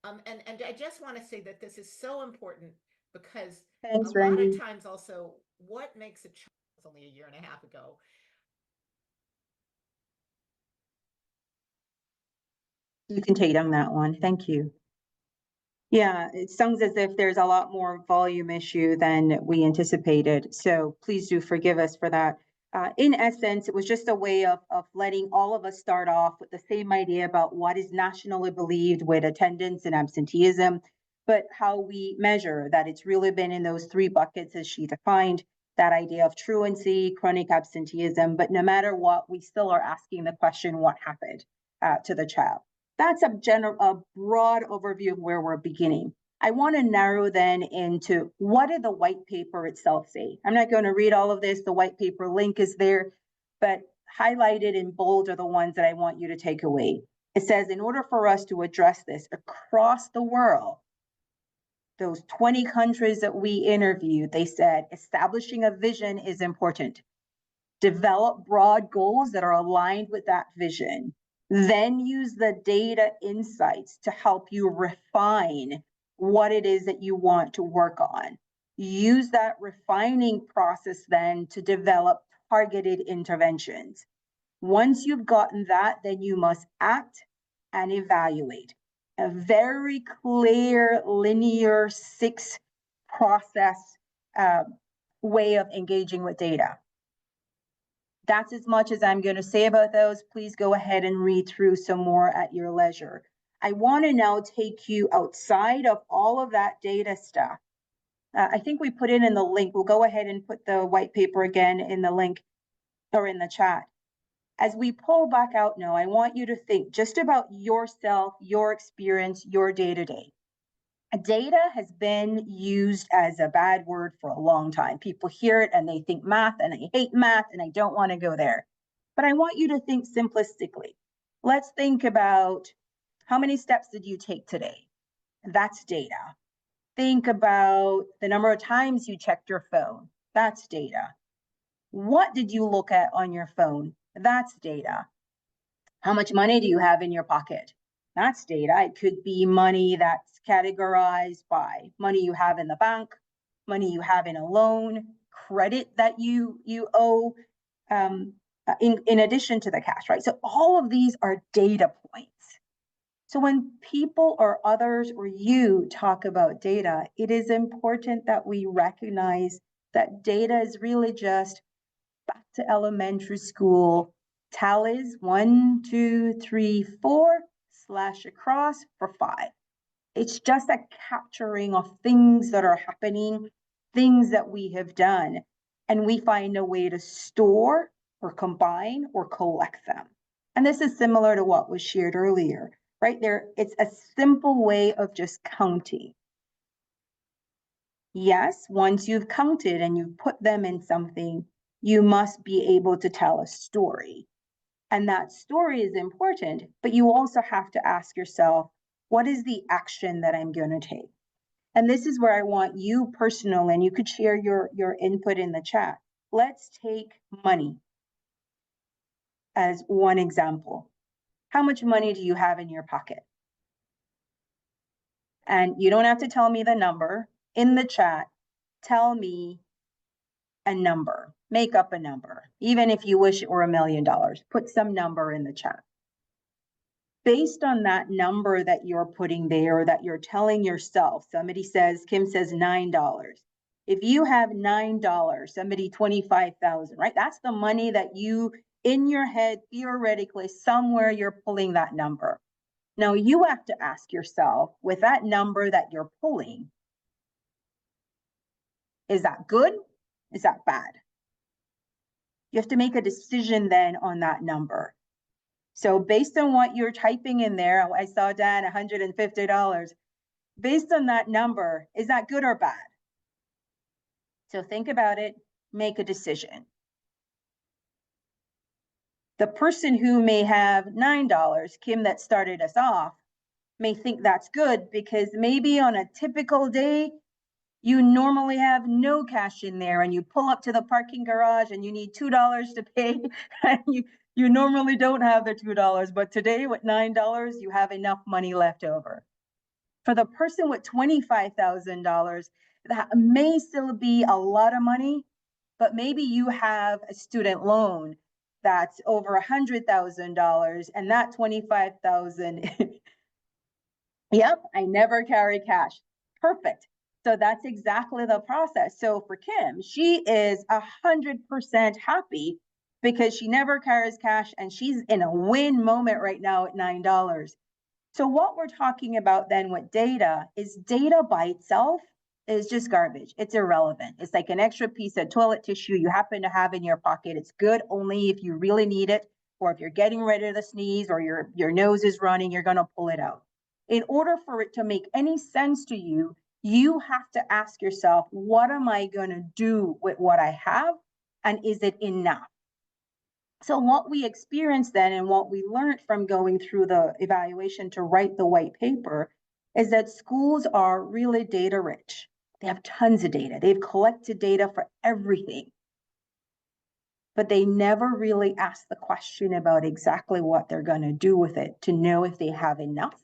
And I just want to say that this is so important because Thanks, a lot Randy. of times also what makes a child, it's only a year and a half ago. You can take on that one. Thank you. Yeah, it sounds as if there's a lot more volume issue than we anticipated. So please do forgive us for that. In essence, it was just a way of letting all of us start off with the same idea about what is nationally believed with attendance and absenteeism, but how we measure that it's really been in those three buckets as she defined, that idea of truancy, chronic absenteeism. But no matter what, we still are asking the question, what happened to the child? That's a broad overview of where we're beginning. I want to narrow then into what did the white paper itself say? I'm not going to read all of this. The white paper link is there, but highlighted in bold are the ones that I want you to take away. It says, in order for us to address this across the world, those 20 countries that we interviewed, they said establishing a vision is important. Develop broad goals that are aligned with that vision. Then use the data insights to help you refine what it is that you want to work on. Use that refining process then to develop targeted interventions. Once you've gotten that, then you must act and evaluate. A very clear, linear, 6-process way of engaging with data. That's as much as I'm going to say about those. Please go ahead and read through some more at your leisure. I want to now take you outside of all of that data stuff. I think we put it in the link. We'll go ahead and put the white paper again in the link or in the chat. As we pull back out now, I want you to think just about yourself, your experience, your day-to-day. Data has been used as a bad word for a long time. People hear it and they think math, and I hate math and I don't want to go there. But I want you to think simplistically. Let's think about how many steps did you take today? That's data. Think about the number of times you checked your phone. That's data. What did you look at on your phone? That's data. How much money do you have in your pocket? That's data. It could be money that's categorized by money you have in the bank, money you have in a loan, credit that you owe, in addition to the cash, right? So all of these are data points. So when people or others or you talk about data, it is important that we recognize that data is really just back to elementary school tallies 1, 2, 3, 4 slash across for 5. It's just a capturing of things that are happening, things that we have done, and we find a way to store or combine or collect them. And this is similar to what was shared earlier, right there. It's a simple way of just counting. Yes, once you've counted and you've put them in something, you must be able to tell a story. And that story is important, but you also have to ask yourself, what is the action that I'm going to take? And this is where I want you personally, and you could share your input in the chat. Let's take money as one example. How much money do you have in your pocket? And you don't have to tell me the number. In the chat, tell me a number, make up a number. Even if you wish it were $1 million, put some number in the chat. Based on that number that you're putting there, or that you're telling yourself, somebody says, Kim says $9. If you have $9, somebody 25,000, right? That's the money that you, in your head, theoretically, somewhere you're pulling that number. Now you have to ask yourself, with that number that you're pulling, is that good? Is that bad? You have to make a decision then on that number. So based on what you're typing in there, I saw Dan, $150. Based on that number, is that good or bad? So think about it, make a decision. The person who may have $9, Kim that started us off, may think that's good because maybe on a typical day, you normally have no cash in there and you pull up to the parking garage and you need $2 to pay and you normally don't have the $2, but today with $9, you have enough money left over. For the person with $25,000, that may still be a lot of money, but maybe you have a student loan that's over $100,000 and that $25,000, yep, I never carry cash. Perfect. So that's exactly the process. So for Kim, she is 100% happy because she never carries cash and she's in a win moment right now at $9. So what we're talking about then with data is data by itself is just garbage. It's irrelevant. It's like an extra piece of toilet tissue you happen to have in your pocket. It's good only if you really need it, or if you're getting ready to sneeze or your nose is running, you're going to pull it out. In order for it to make any sense to you, you have to ask yourself, what am I going to do with what I have? And is it enough? So what we experienced then and what we learned from going through the evaluation to write the white paper is that schools are really data rich. They have tons of data. They've collected data for everything. But they never really ask the question about exactly what they're going to do with it to know if they have enough,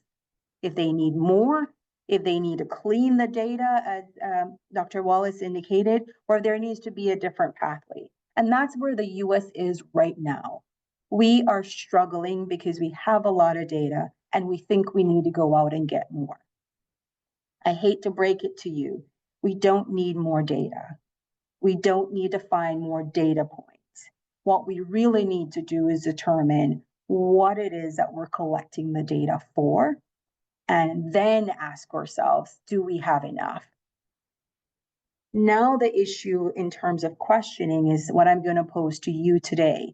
if they need more, if they need to clean the data, as Dr. Wallace indicated, or if there needs to be a different pathway. And that's where the US is right now. We are struggling because we have a lot of data and we think we need to go out and get more. I hate to break it to you. We don't need more data. We don't need to find more data points. What we really need to do is determine what it is that we're collecting the data for, and then ask ourselves, do we have enough? Now the issue in terms of questioning is what I'm going to pose to you today.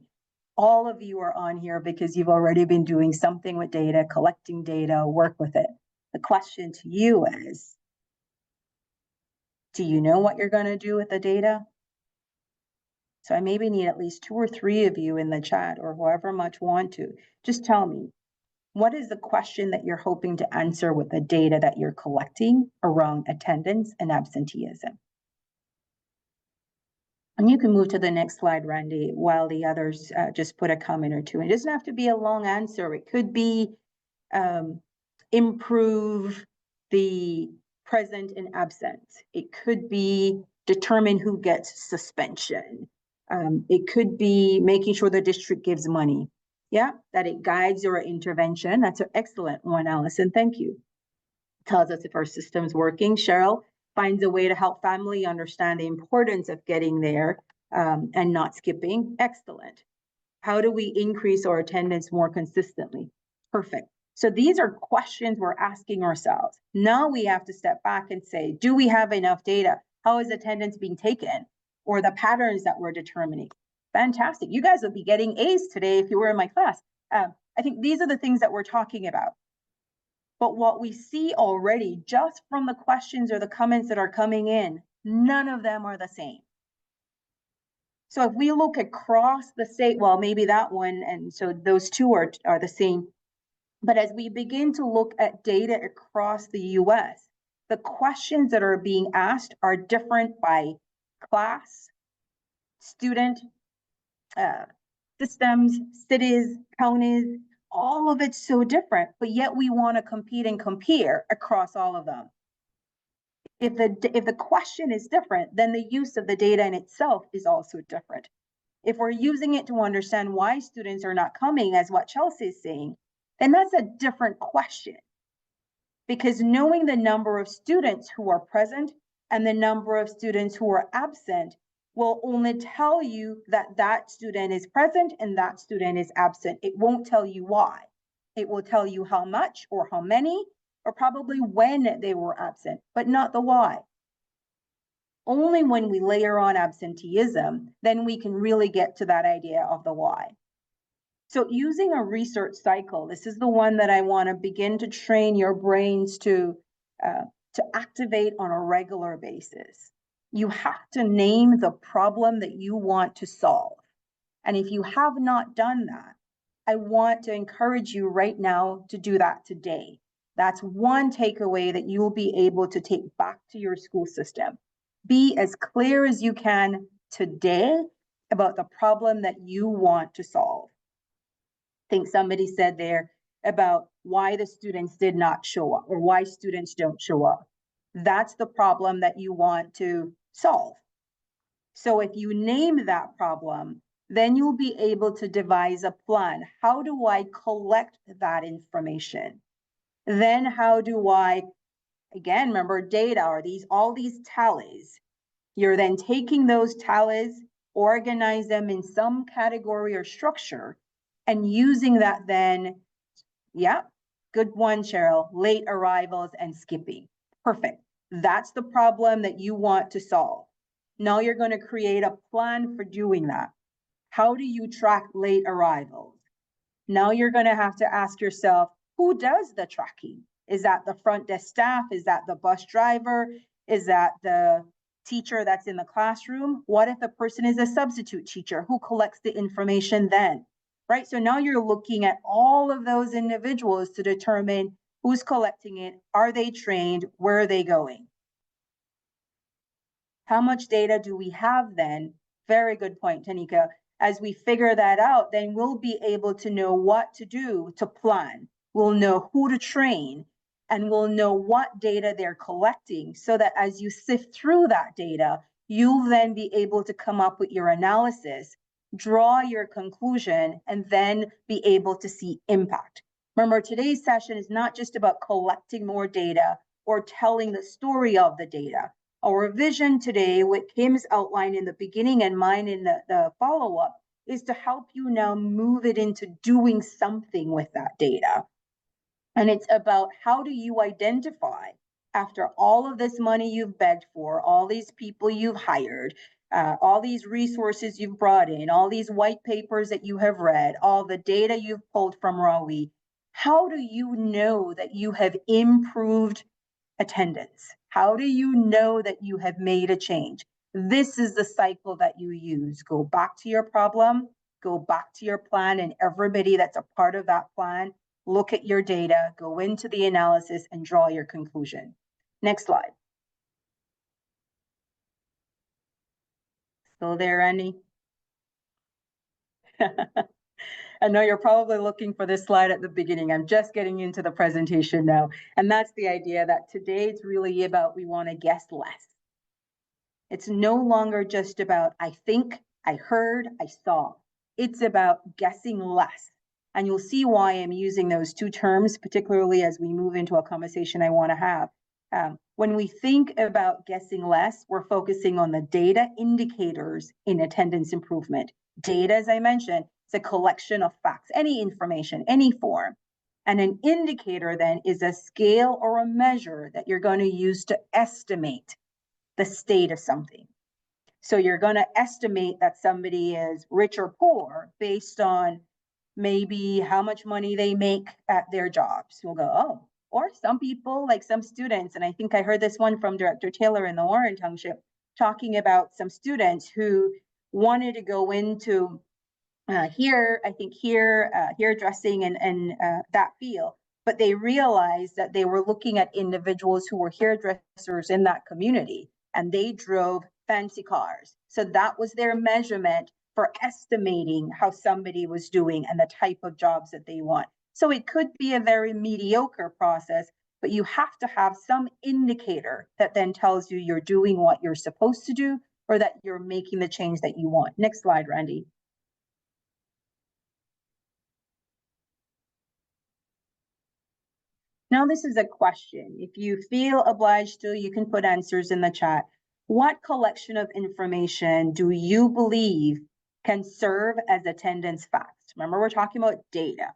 All of you are on here because you've already been doing something with data, collecting data, work with it. The question to you is, do you know what you're going to do with the data? So I maybe need at least 2 or 3 of you in the chat, or however much want to, just tell me, what is the question that you're hoping to answer with the data that you're collecting around attendance and absenteeism? And you can move to the next slide, Randy, while the others just put a comment or two. It doesn't have to be a long answer. It could be improve the present and absent. It could be determine who gets suspension. It could be making sure the district gives money. Yeah, that it guides your intervention. That's an excellent one, Allison. Thank you. Tells us if our system's working. Cheryl finds a way to help family understand the importance of getting there and not skipping. Excellent. How do we increase our attendance more consistently? Perfect. So these are questions we're asking ourselves. Now we have to step back and say, do we have enough data? How is attendance being taken? Or the patterns that we're determining? Fantastic. You guys would be getting A's today if you were in my class. I think these are the things that we're talking about. But what we see already, just from the questions or the comments that are coming in, none of them are the same. So if we look across the state, well, maybe that one, and so those two are the same. But as we begin to look at data across the US, the questions that are being asked are different by class, student, systems, cities, counties, all of it's so different, but yet we want to compete and compare across all of them. If the question is different, then the use of the data in itself is also different. If we're using it to understand why students are not coming, as what Chelsea is saying, then that's a different question. Because knowing the number of students who are present and the number of students who are absent will only tell you that that student is present and that student is absent. It won't tell you why. It will tell you how much or how many or probably when they were absent, but not the why. Only when we layer on absenteeism, then we can really get to that idea of the why. So using a research cycle, this is the one that I want to begin to train your brains to activate on a regular basis. You have to name the problem that you want to solve. And if you have not done that, I want to encourage you right now to do that today. That's one takeaway that you will be able to take back to your school system. Be as clear as you can today about the problem that you want to solve. I think somebody said there about why the students did not show up or why students don't show up. That's the problem that you want to solve. So if you name that problem, then you'll be able to devise a plan. How do I collect that information? Then how do I, again, remember data are all these tallies. You're then taking those tallies, organize them in some category or structure, and using that then, yeah, good one, Cheryl, late arrivals and skipping. Perfect. That's the problem that you want to solve. Now you're going to create a plan for doing that. How do you track late arrivals? Now you're going to have to ask yourself, who does the tracking? Is that the front desk staff? Is that the bus driver? Is that the teacher that's in the classroom? What if the person is a substitute teacher? Who collects the information then? Right? So now you're looking at all of those individuals to determine who's collecting it, are they trained, where are they going? How much data do we have then? Very good point, Tanika. As we figure that out, then we'll be able to know what to do to plan. We'll know who to train, and we'll know what data they're collecting so that as you sift through that data, you'll then be able to come up with your analysis, draw your conclusion, and then be able to see impact. Remember, today's session is not just about collecting more data or telling the story of the data. Our vision today, what Kim's outlined in the beginning and mine in the follow-up, is to help you now move it into doing something with that data. And it's about how do you identify, after all of this money you've begged for, all these people you've hired, all these resources you've brought in, all these white papers that you have read, all the data you've pulled from RAWE, how do you know that you have improved attendance? How do you know that you have made a change? This is the cycle that you use. Go back to your problem, go back to your plan, and everybody that's a part of that plan, look at your data, go into the analysis, and draw your conclusion. Next slide. Still there, Andy? I know you're probably looking for this slide at the beginning. I'm just getting into the presentation now. And that's the idea that today it's really about, we want to guess less. It's no longer just about, I think, I heard, I saw. It's about guessing less. And you'll see why I'm using those two terms, particularly as we move into a conversation I want to have. When we think about guessing less, we're focusing on the data indicators in attendance improvement. Data, as I mentioned, is a collection of facts, any information, any form. And an indicator then is a scale or a measure that you're going to use to estimate the state of something. So you're going to estimate that somebody is rich or poor based on maybe how much money they make at their jobs. You'll go, oh, or some people, like some students, and I think I heard this one from Director Taylor in the Warren Township, talking about some students who wanted to go into hairdressing and that field, but they realized that they were looking at individuals who were hairdressers in that community, and they drove fancy cars. So that was their measurement for estimating how somebody was doing and the type of jobs that they want. So it could be a very mediocre process, but you have to have some indicator that then tells you you're doing what you're supposed to do, or that you're making the change that you want. Next slide, Randy. Now, this is a question. If you feel obliged to, you can put answers in the chat. What collection of information do you believe can serve as attendance facts? Remember, we're talking about data.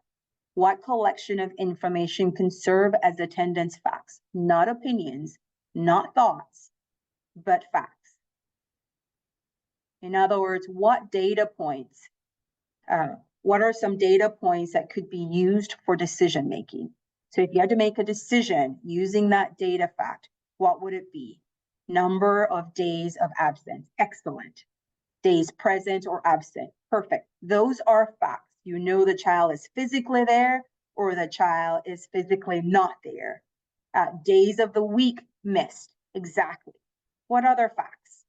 What collection of information can serve as attendance facts? Not opinions, not thoughts, but facts. In other words, what data points, what are some data points that could be used for decision making? So if you had to make a decision using that data fact, what would it be? Number of days of absence. Excellent. Days present or absent. Perfect. Those are facts. You know the child is physically there or the child is physically not there. Days of the week missed. Exactly. What other facts?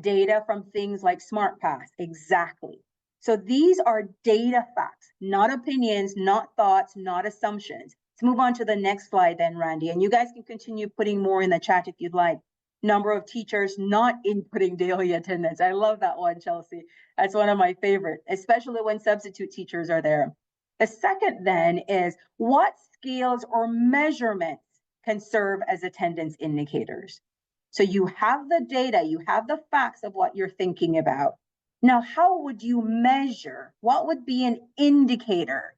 Data from things like SmartPass. Exactly. So these are data facts, not opinions, not thoughts, not assumptions. Let's move on to the next slide then, Randy, and you guys can continue putting more in the chat if you'd like. Number of teachers not inputting daily attendance. I love that one, Chelsea. That's one of my favorite, especially when substitute teachers are there. The second then is, what scales or measurements can serve as attendance indicators? So you have the data, you have the facts of what you're thinking about. Now, how would you measure? What would be an indicator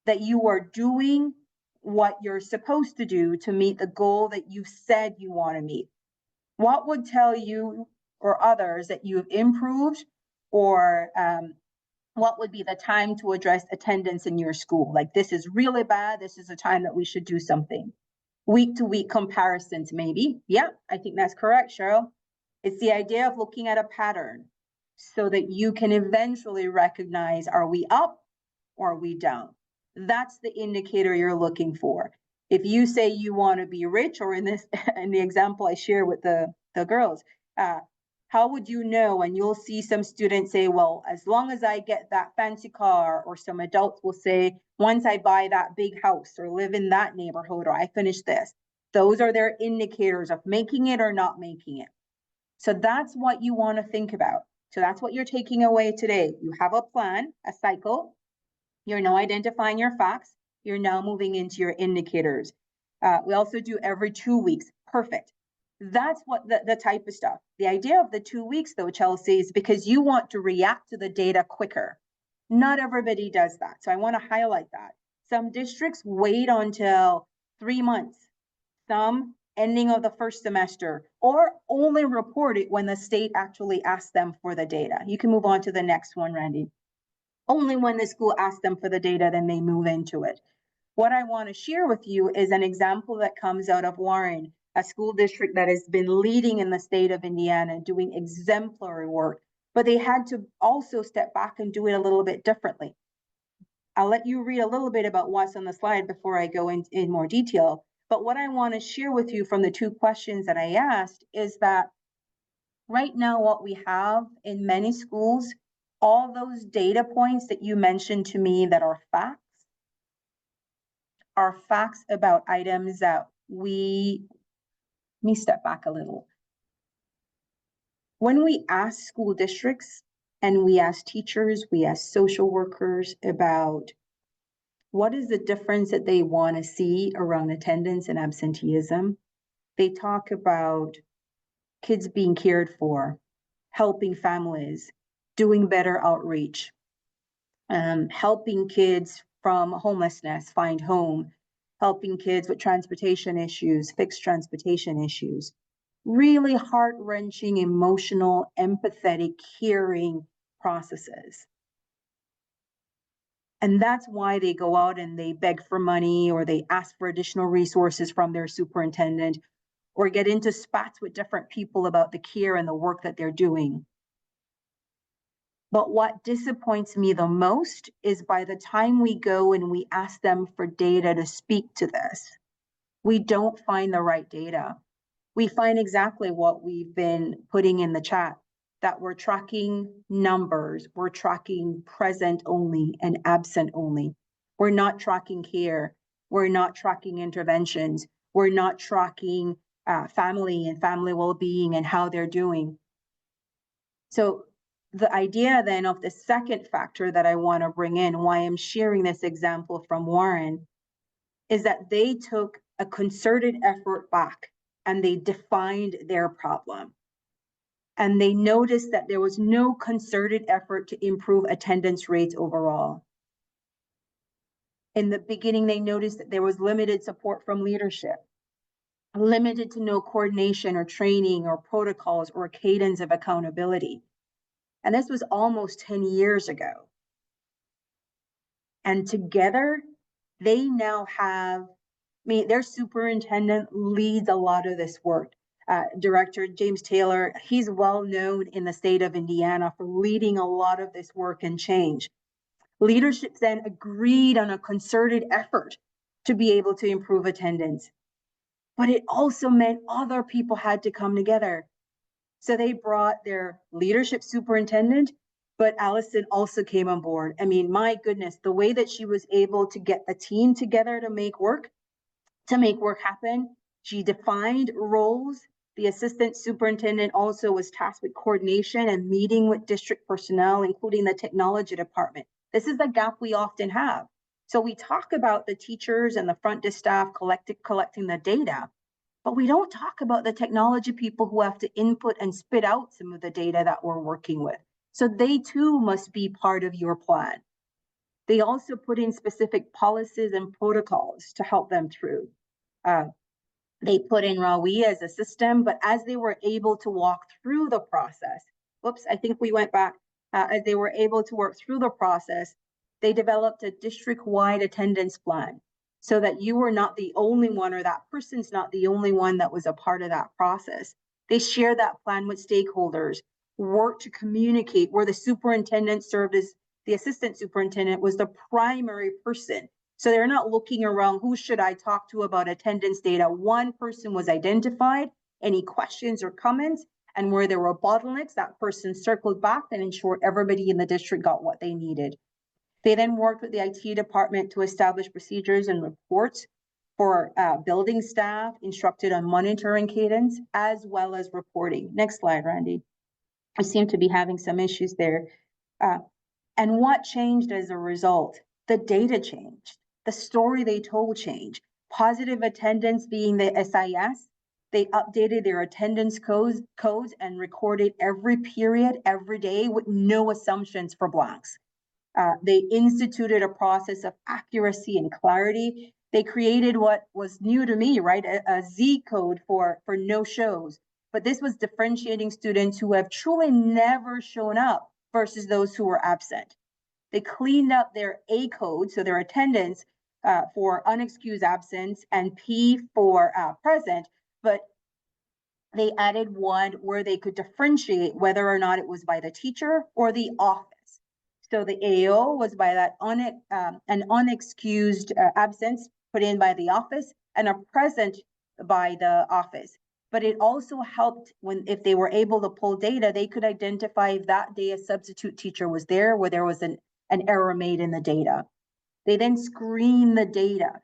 that you are doing what you're supposed to do to meet the goal that you said you want to meet? What would tell you or others that you've improved, or what would be the time to address attendance in your school? Like, this is really bad, this is a time that we should do something. Week-to-week comparisons, maybe. Yeah, I think that's correct, Cheryl. It's the idea of looking at a pattern so that you can eventually recognize, are we up or are we down? That's the indicator you're looking for. If you say you want to be rich, or in the example I share with the girls, how would you know? And you'll see some students say, well, as long as I get that fancy car, or some adults will say, once I buy that big house or live in that neighborhood, or I finish this. Those are their indicators of making it or not making it. So that's what you want to think about. So that's what you're taking away today. You have a plan, a cycle. You're now identifying your facts. You're now moving into your indicators. We also do every 2 weeks. Perfect. That's what the type of stuff. The idea of the 2 weeks, though, Chelsea, is because you want to react to the data quicker. Not everybody does that. So I want to highlight that. Some districts wait until 3 months. Some ending of the first semester, or only report it when the state actually asks them for the data. You can move on to the next one, Randy. Only when the school asks them for the data, then they move into it. What I want to share with you is an example that comes out of Warren, a school district that has been leading in the state of Indiana, doing exemplary work, but they had to also step back and do it a little bit differently. I'll let you read a little bit about what's on the slide before I go in more detail. But what I want to share with you from the two questions that I asked is that right now, what we have in many schools, all those data points that you mentioned to me that are facts about items that let me step back a little. When we ask school districts and we ask teachers, we ask social workers about what is the difference that they want to see around attendance and absenteeism, they talk about kids being cared for, helping families, doing better outreach, helping kids from homelessness find home, helping kids with transportation issues, fix transportation issues. Really heart-wrenching, emotional, empathetic, caring processes. And that's why they go out and they beg for money, or they ask for additional resources from their superintendent, or get into spats with different people about the care and the work that they're doing. But what disappoints me the most is by the time we go and we ask them for data to speak to this, we don't find the right data. We find exactly what we've been putting in the chat, that we're tracking numbers, we're tracking present only and absent only. We're not tracking care, we're not tracking interventions, we're not tracking family and family well-being and how they're doing. So the idea then of the second factor that I want to bring in, why I'm sharing this example from Warren, is that they took a concerted effort back and they defined their problem. And they noticed that there was no concerted effort to improve attendance rates overall. In the beginning, they noticed that there was limited support from leadership, limited to no coordination or training or protocols or cadence of accountability. And this was almost 10 years ago. And together, they now have, their superintendent leads a lot of this work. Director James Taylor, he's well known in the state of Indiana for leading a lot of this work and change. Leadership then agreed on a concerted effort to be able to improve attendance. But it also meant other people had to come together. So they brought their leadership superintendent, but Allison also came on board. My goodness, the way that she was able to get the team together to make work happen. She defined roles. The assistant superintendent also was tasked with coordination and meeting with district personnel, including the technology department. This is the gap we often have. So we talk about the teachers and the front desk staff collecting the data, but we don't talk about the technology people who have to input and spit out some of the data that we're working with. So they too must be part of your plan. They also put in specific policies and protocols to help them through. They put in RAWE as a system, but as they were able to walk through the process, I think we went back, as they were able to work through the process, they developed a district-wide attendance plan so that you were not the only one, or that person's not the only one that was a part of that process. They shared that plan with stakeholders, worked to communicate, where the superintendent served as the assistant superintendent was the primary person. So they're not looking around, who should I talk to about attendance data? One person was identified, any questions or comments, and where there were bottlenecks, that person circled back and ensured everybody in the district got what they needed. They then worked with the IT department to establish procedures and reports for building staff, instructed on monitoring cadence, as well as reporting. Next slide, Randy. I seem to be having some issues there. And what changed as a result? The data changed. The story they told changed. Positive attendance being the SIS, they updated their attendance codes and recorded every period, every day, with no assumptions for blanks. They instituted a process of accuracy and clarity. They created what was new to me, right? A Z code for no shows. But this was differentiating students who have truly never shown up versus those who were absent. They cleaned up their A code, so their attendance for unexcused absence, and P for present, but they added one where they could differentiate whether or not it was by the teacher or the office. So the AO was by that an unexcused absence put in by the office, and a present by the office. But it also helped when, if they were able to pull data, they could identify if that day a substitute teacher was there, where there was an error made in the data. They then screen the data.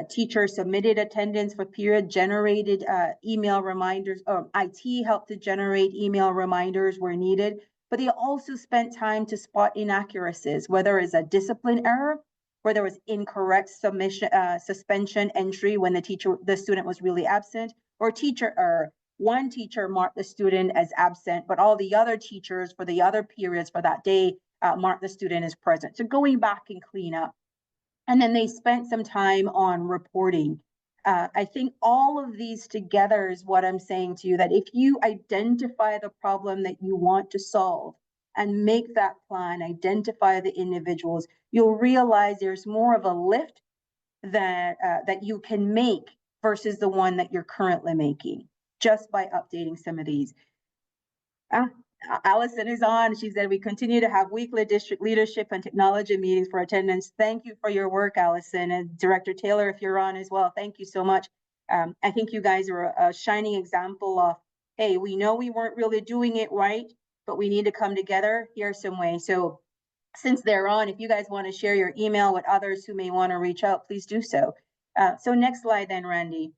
Teachers submitted attendance for period, generated email reminders, or IT helped to generate email reminders where needed, but they also spent time to spot inaccuracies, whether it's a discipline error, where there was incorrect submission, suspension entry when the student was really absent, or teacher error. One teacher marked the student as absent, but all the other teachers for the other periods for that day marked the student as present. So going back and clean up. And then they spent some time on reporting. I think all of these together is what I'm saying to you, that if you identify the problem that you want to solve and make that plan, identify the individuals, you'll realize there's more of a lift that you can make versus the one that you're currently making just by updating some of these. Allison is on. She said, we continue to have weekly district leadership and technology meetings for attendance. Thank you for your work, Allison. And Director Taylor, if you're on as well, thank you so much. I think you guys are a shining example of, hey, we know we weren't really doing it right, but we need to come together. Here's some ways. So since they're on, if you guys want to share your email with others who may want to reach out, please do so. So next slide then, Randy.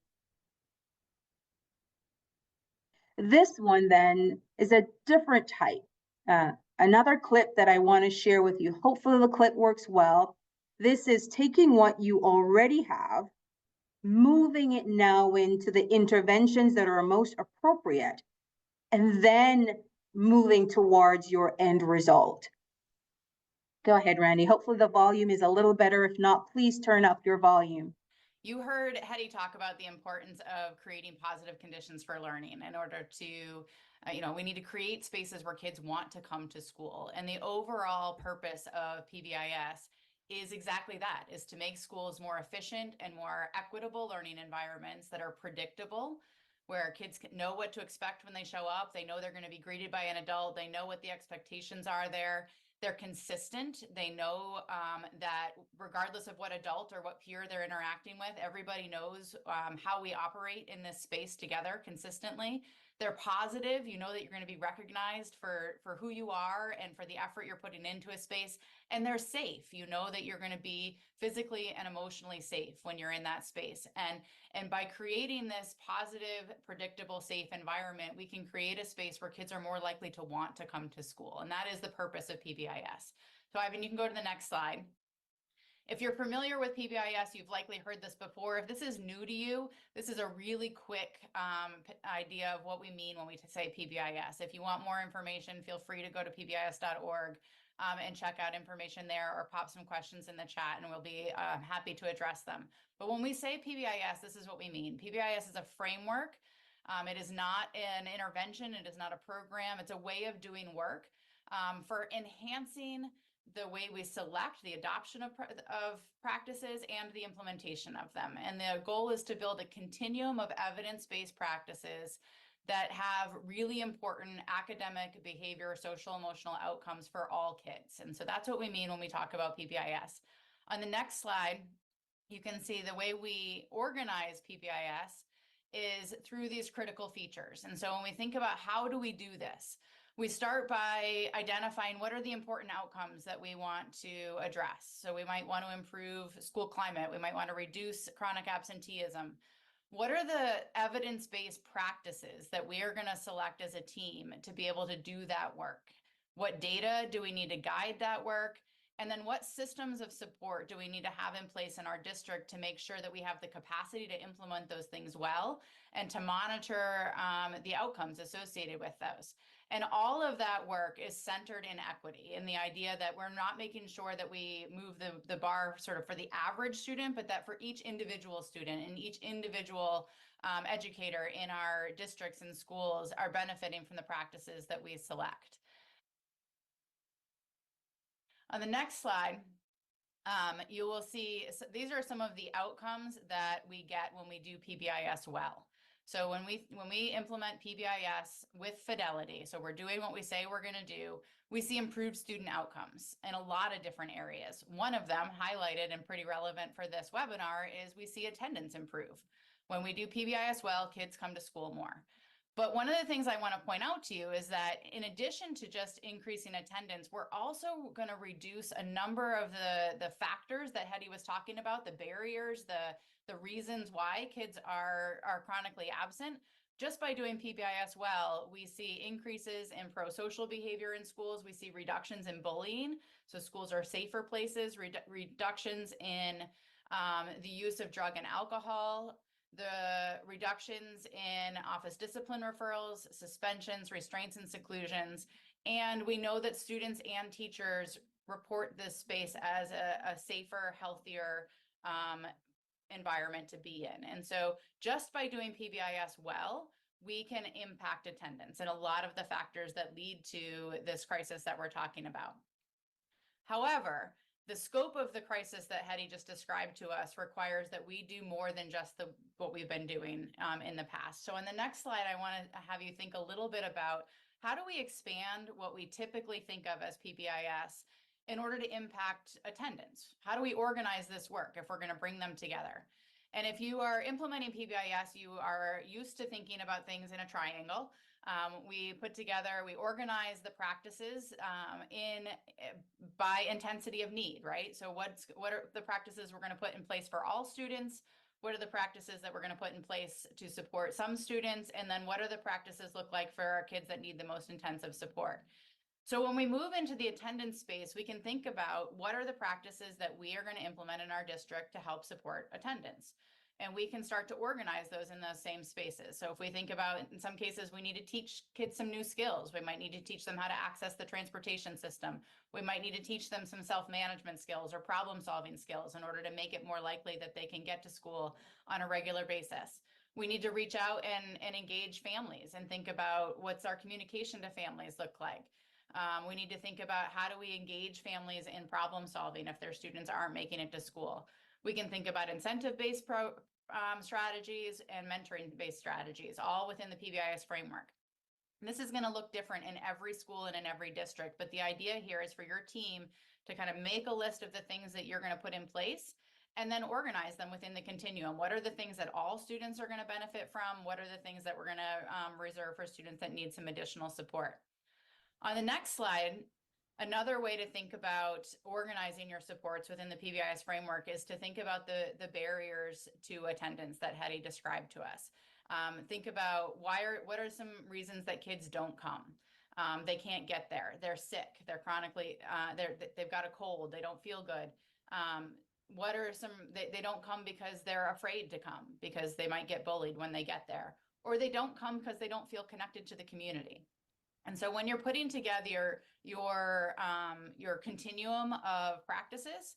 This one then is a different type. Another clip that I want to share with you. Hopefully the clip works well. This is taking what you already have, moving it now into the interventions that are most appropriate, and then moving towards your end result. Go ahead, Randy. Hopefully the volume is a little better. If not, please turn up your volume. You heard Hetty talk about the importance of creating positive conditions for learning in order to, we need to create spaces where kids want to come to school. And the overall purpose of PBIS is exactly that, is to make schools more efficient and more equitable learning environments that are predictable, where kids know what to expect when they show up. They know they're going to be greeted by an adult. They know what the expectations are there. They're consistent. They know that regardless of what adult or what peer they're interacting with, everybody knows how we operate in this space together consistently. They're positive. You know that you're going to be recognized for who you are and for the effort you're putting into a space. And they're safe. You know that you're going to be physically and emotionally safe when you're in that space. And by creating this positive, predictable, safe environment, we can create a space where kids are more likely to want to come to school. And that is the purpose of PBIS. So Ivan, you can go to the next slide. If you're familiar with PBIS, you've likely heard this before. If this is new to you, this is a really quick idea of what we mean when we say PBIS. If you want more information, feel free to go to pbis.org and check out information there, or pop some questions in the chat and we'll be happy to address them. But when we say PBIS, this is what we mean. PBIS is a framework. It is not an intervention. It is not a program. It's a way of doing work for enhancing the way we select the adoption of practices and the implementation of them. And the goal is to build a continuum of evidence-based practices that have really important academic, behavior, social, emotional outcomes for all kids. And so that's what we mean when we talk about PBIS. On the next slide, you can see the way we organize PBIS is through these critical features. And so when we think about how do we do this, we start by identifying what are the important outcomes that we want to address. So we might want to improve school climate. We might want to reduce chronic absenteeism. What are the evidence-based practices that we are going to select as a team to be able to do that work? What data do we need to guide that work? And then what systems of support do we need to have in place in our district to make sure that we have the capacity to implement those things well and to monitor the outcomes associated with those? And all of that work is centered in equity, in the idea that we're not making sure that we move the bar sort of for the average student, but that for each individual student and each individual educator in our districts and schools are benefiting from the practices that we select. On the next slide, you will see these are some of the outcomes that we get when we do PBIS well. So when we implement PBIS with fidelity, so we're doing what we say we're going to do, we see improved student outcomes in a lot of different areas. One of them, highlighted and pretty relevant for this webinar, is we see attendance improve. When we do PBIS well, kids come to school more. But one of the things I want to point out to you is that in addition to just increasing attendance, we're also going to reduce a number of the factors that Hetty was talking about, the barriers, the reasons why kids are chronically absent. Just by doing PBIS well, we see increases in pro-social behavior in schools. We see reductions in bullying. So schools are safer places, reductions in the use of drug and alcohol, the reductions in office discipline referrals, suspensions, restraints, and seclusions. And we know that students and teachers report this space as a safer, healthier environment to be in. And so just by doing PBIS well, we can impact attendance and a lot of the factors that lead to this crisis that we're talking about. However, the scope of the crisis that Hetty just described to us requires that we do more than just what we've been doing in the past. So on the next slide, I want to have you think a little bit about how do we expand what we typically think of as PBIS in order to impact attendance? How do we organize this work if we're going to bring them together? And if you are implementing PBIS, you are used to thinking about things in a triangle. We organize the practices by intensity of need, right? So what are the practices we're going to put in place for all students? What are the practices that we're going to put in place to support some students? And then what are the practices look like for our kids that need the most intensive support? So when we move into the attendance space, we can think about what are the practices that we are going to implement in our district to help support attendance. And we can start to organize those in those same spaces. So if we think about, in some cases, we need to teach kids some new skills. We might need to teach them how to access the transportation system. We might need to teach them some self-management skills or problem-solving skills in order to make it more likely that they can get to school on a regular basis. We need to reach out and engage families and think about what's our communication to families look like. We need to think about how do we engage families in problem solving if their students aren't making it to school. We can think about incentive-based strategies and mentoring-based strategies, all within the PBIS framework. And this is going to look different in every school and in every district, but the idea here is for your team to kind of make a list of the things that you're going to put in place and then organize them within the continuum. What are the things that all students are going to benefit from? What are the things that we're going to reserve for students that need some additional support? On the next slide, another way to think about organizing your supports within the PBIS framework is to think about the barriers to attendance that Hetty described to us. Think about what are some reasons that kids don't come? They can't get there. They're sick. They're chronically, they've got a cold. They don't feel good. What are some, they don't come because they're afraid to come because they might get bullied when they get there, or they don't come because they don't feel connected to the community. And so when you're putting together your continuum of practices,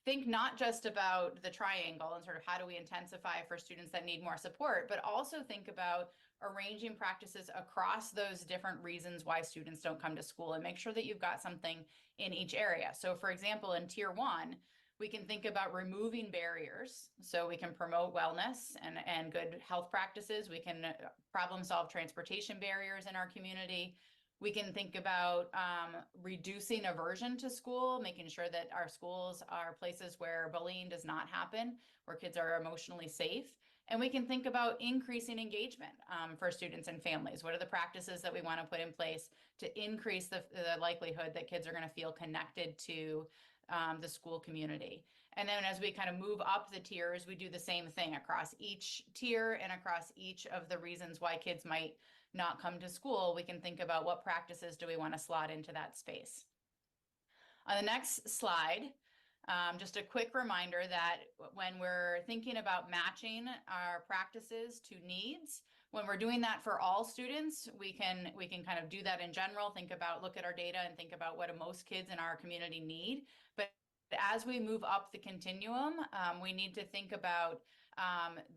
think not just about the triangle and sort of how do we intensify for students that need more support, but also think about arranging practices across those different reasons why students don't come to school and make sure that you've got something in each area. So for example, in Tier 1, we can think about removing barriers so we can promote wellness and good health practices. We can problem solve transportation barriers in our community. We can think about reducing aversion to school, making sure that our schools are places where bullying does not happen, where kids are emotionally safe. And we can think about increasing engagement for students and families. What are the practices that we want to put in place to increase the likelihood that kids are going to feel connected to the school community? And then as we kind of move up the tiers, we do the same thing across each tier and across each of the reasons why kids might not come to school. We can think about what practices do we want to slot into that space. On the next slide, just a quick reminder that when we're thinking about matching our practices to needs, when we're doing that for all students, we can kind of do that in general, look at our data and think about what do most kids in our community need. But as we move up the continuum, we need to think about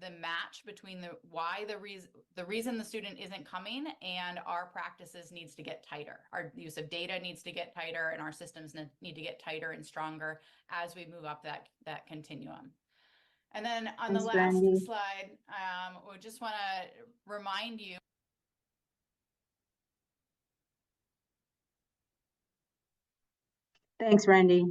the match between the reason the student isn't coming and our practices needs to get tighter. Our use of data needs to get tighter, and our systems need to get tighter and stronger as we move up that continuum. And then on the Thanks, last Randy. slide, we just want to remind you. Thanks, Randy.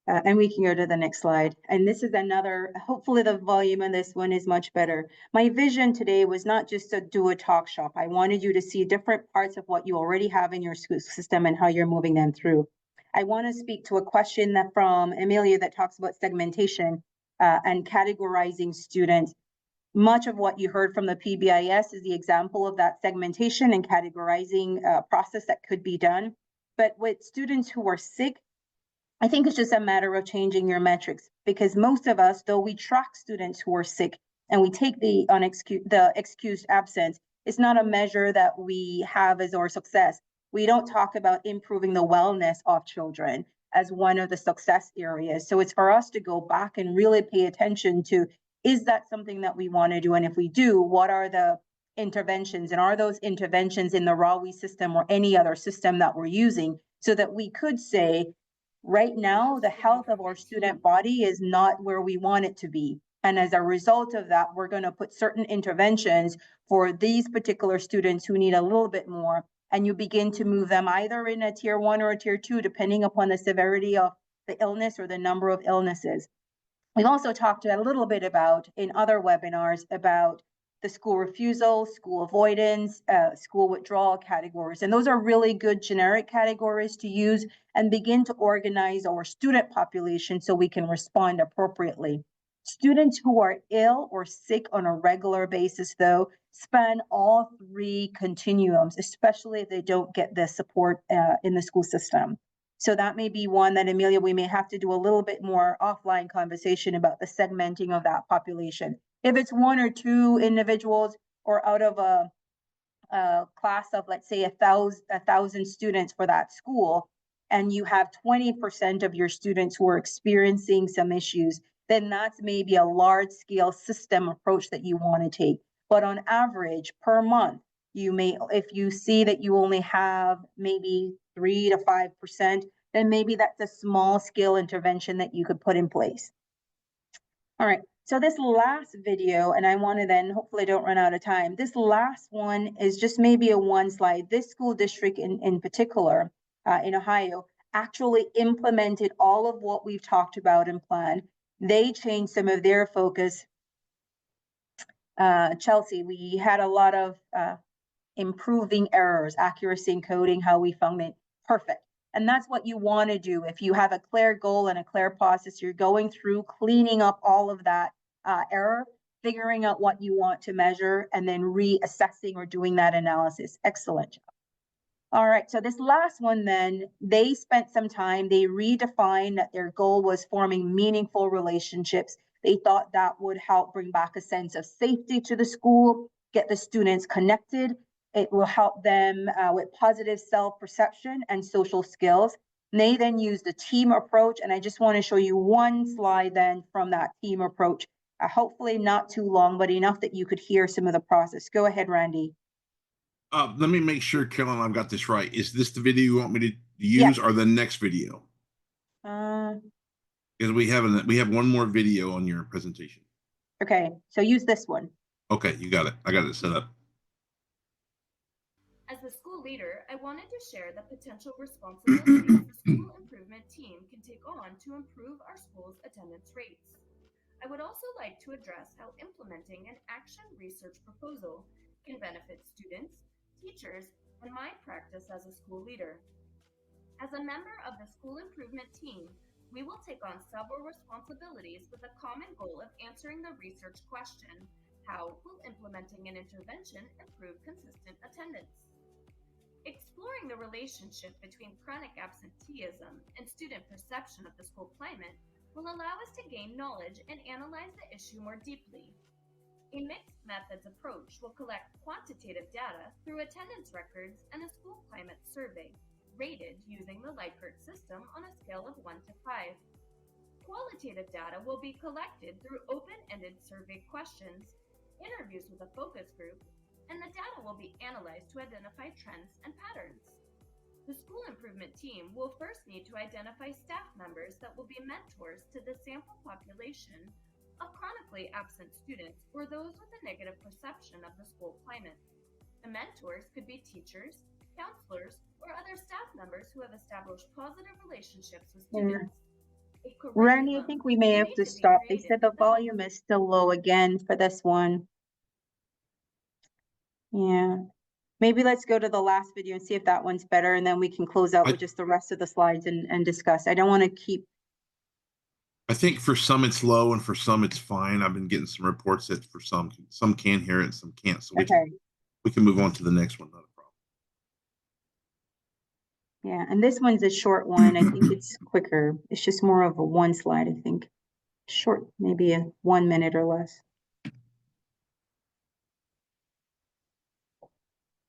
And we can go to the next slide. And this is another, hopefully the volume on this one is much better. My vision today was not just to do a talk shop. I wanted you to see different parts of what you already have in your school system and how you're moving them through. I want to speak to a question that from Amelia that talks about segmentation and categorizing students. Much of what you heard from the PBIS is the example of that segmentation and categorizing process that could be done. But with students who are sick, I think it's just a matter of changing your metrics, because most of us, though we track students who are sick and we take the excused absence, it's not a measure that we have as our success. We don't talk about improving the wellness of children as one of the success areas. So it's for us to go back and really pay attention to, is that something that we want to do? And if we do, what are the interventions? And are those interventions in the RAWE system or any other system that we're using, so that we could say, right now, the health of our student body is not where we want it to be. And as a result of that, we're going to put certain interventions for these particular students who need a little bit more. And you begin to move them either in a tier 1 or a tier 2, depending upon the severity of the illness or the number of illnesses. We've also talked a little bit about in other webinars about the school refusal, school avoidance, school withdrawal categories. And those are really good generic categories to use and begin to organize our student population so we can respond appropriately. Students who are ill or sick on a regular basis, though, span all 3 continuums, especially if they don't get the support in the school system. So that may be one that, Amelia, we may have to do a little bit more offline conversation about the segmenting of that population. If it's 1 or 2 individuals, or out of a class of, let's say, 1,000 students for that school, and you have 20% of your students who are experiencing some issues, then that's maybe a large scale system approach that you want to take. But on average, per month, you may, if you see that you only have maybe 3 to 5%, then maybe that's a small scale intervention that you could put in place. All right, so this last video, and I want to then, hopefully I don't run out of time, this last one is just maybe a 1 slide. This school district in particular, in Ohio, actually implemented all of what we've talked about and planned. They changed some of their focus. Chelsea, we had a lot of improving errors, accuracy in coding, how we found it perfect. And that's what you want to do. If you have a clear goal and a clear process, you're going through cleaning up all of that error, figuring out what you want to measure, and then reassessing or doing that analysis. Excellent job. All right, so this last one then, they spent some time, they redefined that their goal was forming meaningful relationships. They thought that would help bring back a sense of safety to the school, get the students connected. It will help them with positive self-perception and social skills. And they then used the team approach, and I just want to show you 1 slide then from that team approach. Hopefully not too long, but enough that you could hear some of the process. Go ahead, Randy. Let me make sure, Kellen, I've got this right. Is this the video you want me to use, or the next video? Because we have 1 more video on your presentation. Okay, so use this one. Okay, you got it. I got it set up. As the school leader, I wanted to share the potential responsibilities the school improvement team can take on to improve our school's attendance rates. I would also like to address how implementing an action research proposal can benefit students, teachers, and my practice as a school leader. As a member of the school improvement team, we will take on several responsibilities with a common goal of answering the research question, how will implementing an intervention improve consistent attendance? Exploring the relationship between chronic absenteeism and student perception of the school climate will allow us to gain knowledge and analyze the issue more deeply. A mixed methods approach will collect quantitative data through attendance records and a school climate survey, rated using the Likert system on a scale of 1 to 5. Qualitative data will be collected through open-ended survey questions, interviews with a focus group, and the data will be analyzed to identify trends and patterns. The school improvement team will first need to identify staff members that will be mentors to the sample population of chronically absent students or those with a negative perception of the school climate. The mentors could be teachers, counselors, or other staff members who have established positive relationships with students. Randy, I think we may have to stop. They said the volume is still low again for this one. Yeah. Maybe let's go to the last video and see if that one's better, and then we can close out with just the rest of the slides and discuss. I don't want to keep. I think for some it's low and for some it's fine. I've been getting some reports that for some can hear it and some can't. So we can move on to the next one. Not a problem. Yeah, and this one's a short one. I think it's quicker. It's just more of a one slide, I think. Short, maybe a 1 minute or less.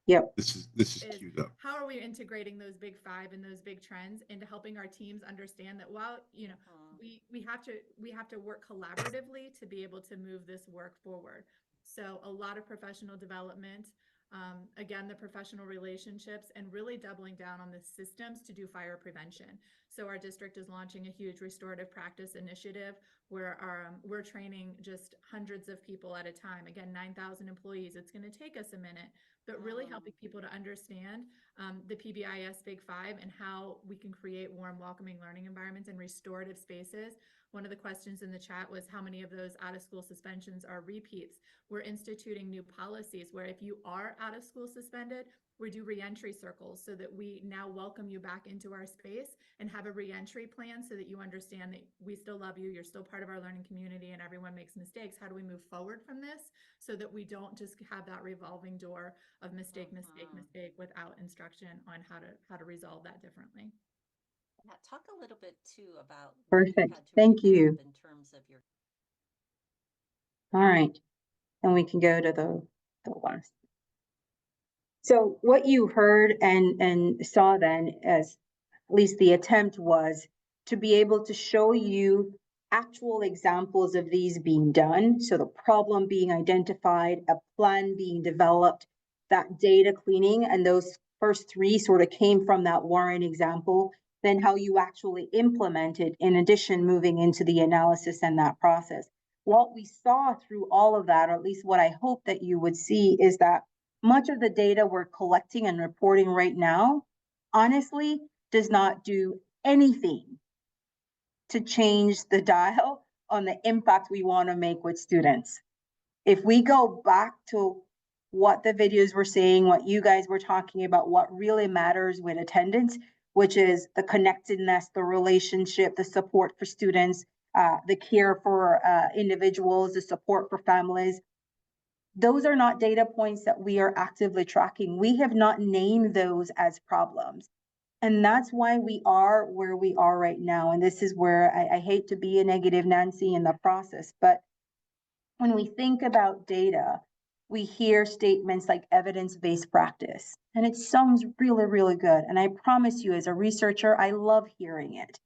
Yep. This is queued up. How are we integrating those big five and those big trends into helping our teams understand that while, you know, we have to work collaboratively to be able to move this work forward. So a lot of professional development, again, the professional relationships, and really doubling down on the systems to do fire prevention. So our district is launching a huge restorative practice initiative where we're training just hundreds of people at a time. Again, 9,000 employees. It's going to take us a minute, but really helping people to understand the PBIS Big Five and how we can create warm, welcoming learning environments and restorative spaces. One of the questions in the chat was how many of those out-of-school suspensions are repeats. We're instituting new policies where if you are out of school suspended, we do reentry circles so that we now welcome you back into our space and have a reentry plan so that you understand that we still love you, you're still part of our learning community, and everyone makes mistakes. How do we move forward from this so that we don't just have that revolving door of mistake without instruction on how to resolve that differently? Yeah, talk a little bit too about perfect. Thank you. In terms of your. All right, and we can go to the last. So what you heard and saw then, as at least the attempt was, to be able to show you actual examples of these being done. So the problem being identified, a plan being developed, that data cleaning, and those first three sort of came from that Warren example, then how you actually implement it, in addition, moving into the analysis and that process. What we saw through all of that, or at least what I hope that you would see, is that much of the data we're collecting and reporting right now, honestly, does not do anything to change the dial on the impact we want to make with students. If we go back to what the videos were saying, what you guys were talking about, what really matters with attendance, which is the connectedness, the relationship, the support for students, the care for individuals, the support for families. Those are not data points that we are actively tracking. We have not named those as problems. And that's why we are where we are right now. And this is where I hate to be a negative Nancy in the process, but when we think about data, we hear statements like evidence-based practice, and it sounds really, really good. And I promise you, as a researcher, I love hearing it.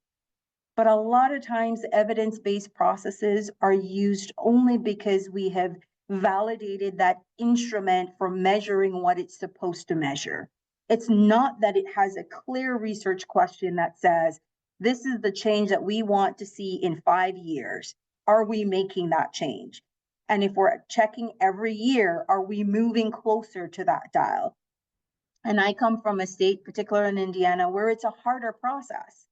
But a lot of times evidence-based processes are used only because we have validated that instrument for measuring what it's supposed to measure. It's not that it has a clear research question that says, this is the change that we want to see in 5 years. Are we making that change? And if we're checking every year, are we moving closer to that dial? And I come from a state, particularly in Indiana, where it's a harder process.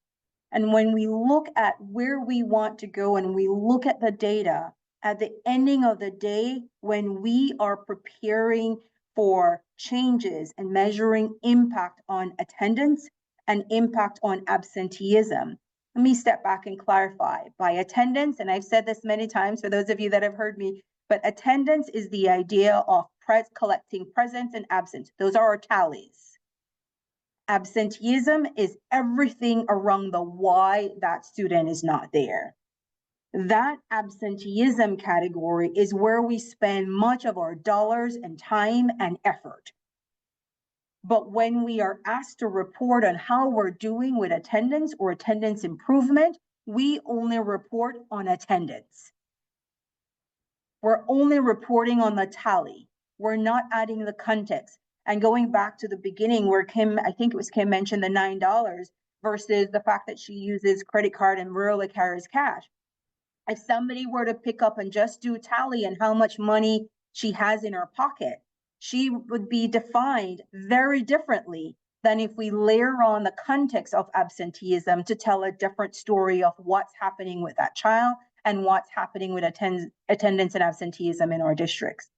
And when we look at where we want to go and we look at the data, at the ending of the day, when we are preparing for changes and measuring impact on attendance and impact on absenteeism, let me step back and clarify. By attendance, and I've said this many times for those of you that have heard me, but attendance is the idea of collecting presence and absence. Those are our tallies. Absenteeism is everything around the why that student is not there. That absenteeism category is where we spend much of our dollars and time and effort. But when we are asked to report on how we're doing with attendance or attendance improvement, we only report on attendance. We're only reporting on the tally. We're not adding the context. And going back to the beginning where Kim, I think it was Kim mentioned the $9 versus the fact that she uses credit card and rarely carries cash. If somebody were to pick up and just do tally and how much money she has in her pocket, she would be defined very differently than if we layer on the context of absenteeism to tell a different story of what's happening with that child and what's happening with attendance and absenteeism in our districts.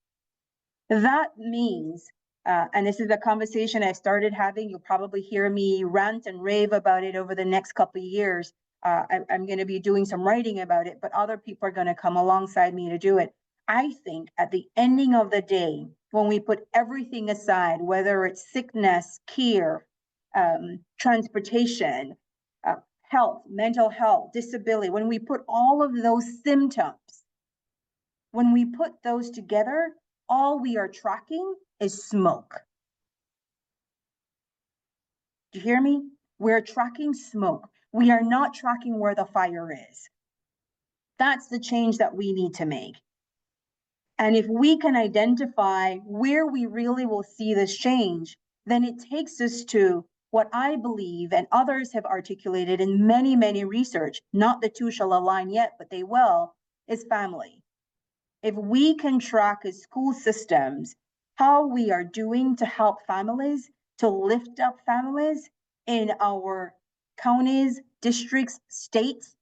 That means, and this is a conversation I started having, you'll probably hear me rant and rave about it over the next couple of years. I'm going to be doing some writing about it, but other people are going to come alongside me to do it. I think at the ending of the day, when we put everything aside, whether it's sickness, care, transportation, health, mental health, disability, when we put all of those symptoms, when we put those together, all we are tracking is smoke. Do you hear me? We're tracking smoke. We are not tracking where the fire is. That's the change that we need to make. And if we can identify where we really will see this change, then it takes us to what I believe and others have articulated in many, many research, not the two shall align yet, but they will, is family. If we can track as school systems how we are doing to help families, to lift up families in our counties, districts, states,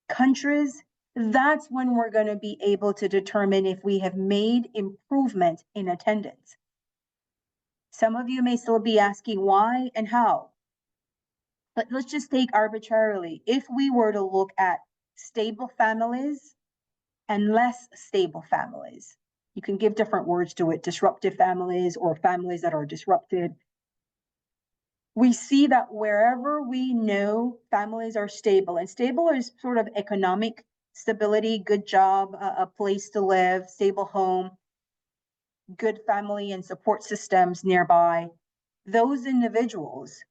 countries, that's when we're going to be able to determine if we have made improvement in attendance. Some of you may still be asking why and how. But let's just take arbitrarily. If we were to look at stable families and less stable families, you can give different words to it, disruptive families or families that are disrupted. We see that wherever we know families are stable, and stable is sort of economic stability, good job, a place to live, stable home, good family and support systems nearby, those individuals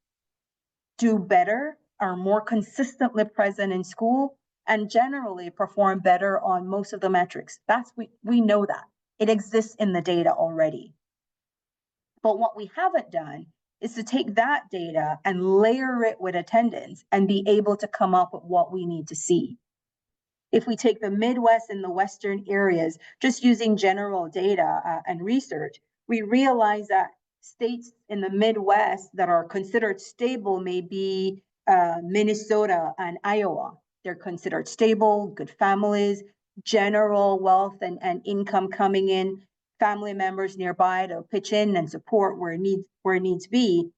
do better, are more consistently present in school, and generally perform better on most of the metrics. We know that. It exists in the data already. But what we haven't done is to take that data and layer it with attendance and be able to come up with what we need to see. If we take the Midwest and the Western areas, just using general data and research, we realize that states in the Midwest that are considered stable may be Minnesota and Iowa. They're considered stable, good families, general wealth and income coming in, family members nearby to pitch in and support where it needs be,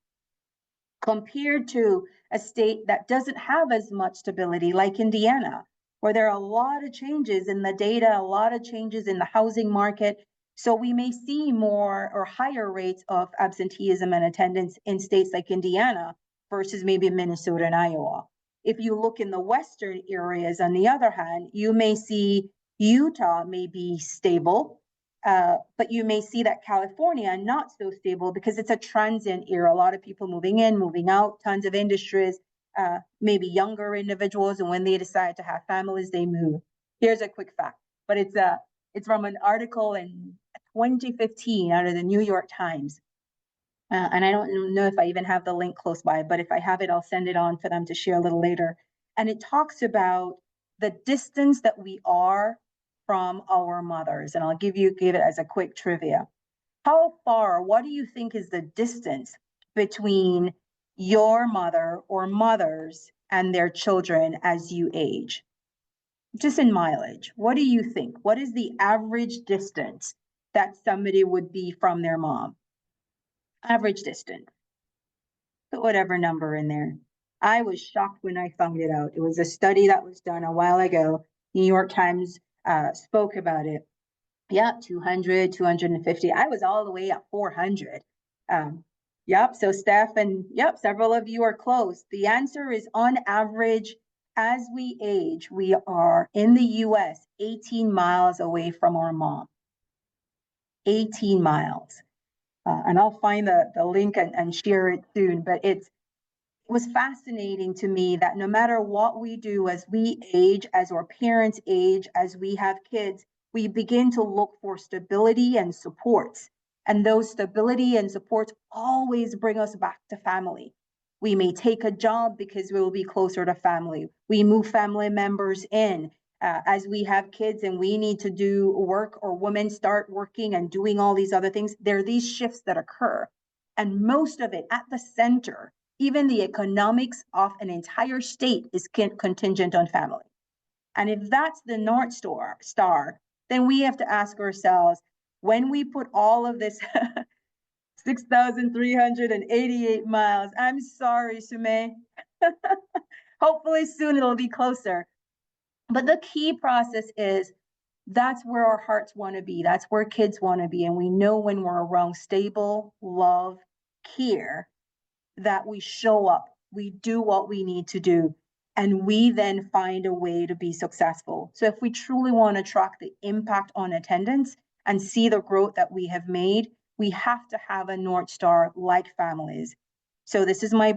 compared to a state that doesn't have as much stability like Indiana, where there are a lot of changes in the data, a lot of changes in the housing market. So we may see more or higher rates of absenteeism and attendance in states like Indiana versus maybe Minnesota and Iowa. If you look in the Western areas, on the other hand, you may see Utah may be stable, but you may see that California not so stable because it's a transient era. A lot of people moving in, moving out, tons of industries, maybe younger individuals, and when they decide to have families, they move. Here's a quick fact, but it's from an article in 2015 out of the New York Times. And I don't know if I even have the link close by, but if I have it, I'll send it on for them to share a little later. And it talks about the distance that we are from our mothers. And I'll give it as a quick trivia. How far, what do you think is the distance between your mother or mothers and their children as you age? Just in mileage, what do you think? What is the average distance that somebody would be from their mom? Average distance. Put whatever number in there. I was shocked when I found it out. It was a study that was done a while ago. New York Times spoke about it. Yeah, 200, 250. I was all the way at 400. Yep, so Steph and several of you are close. The answer is on average As we age, we are in the US 18 miles away from our mom. 18 miles. And I'll find the link and share it soon, but it was fascinating to me that no matter what we do as we age, as our parents age, as we have kids, we begin to look for stability and supports. And those stability and supports always bring us back to family. We may take a job because we will be closer to family. We move family members in. As we have kids and we need to do work, or women start working and doing all these other things, there are these shifts that occur. And most of it at the center, even the economics of an entire state, is contingent on family. And if that's the North Star, then we have to ask ourselves, when we put all of this 6,388 miles, I'm sorry, Sume. Hopefully soon it'll be closer. But the key process is, that's where our hearts want to be. That's where kids want to be. And we know when we're around stable, love, care, that we show up, we do what we need to do, and we then find a way to be successful. So if we truly want to track the impact on attendance and see the growth that we have made, we have to have a North Star like families. So this is my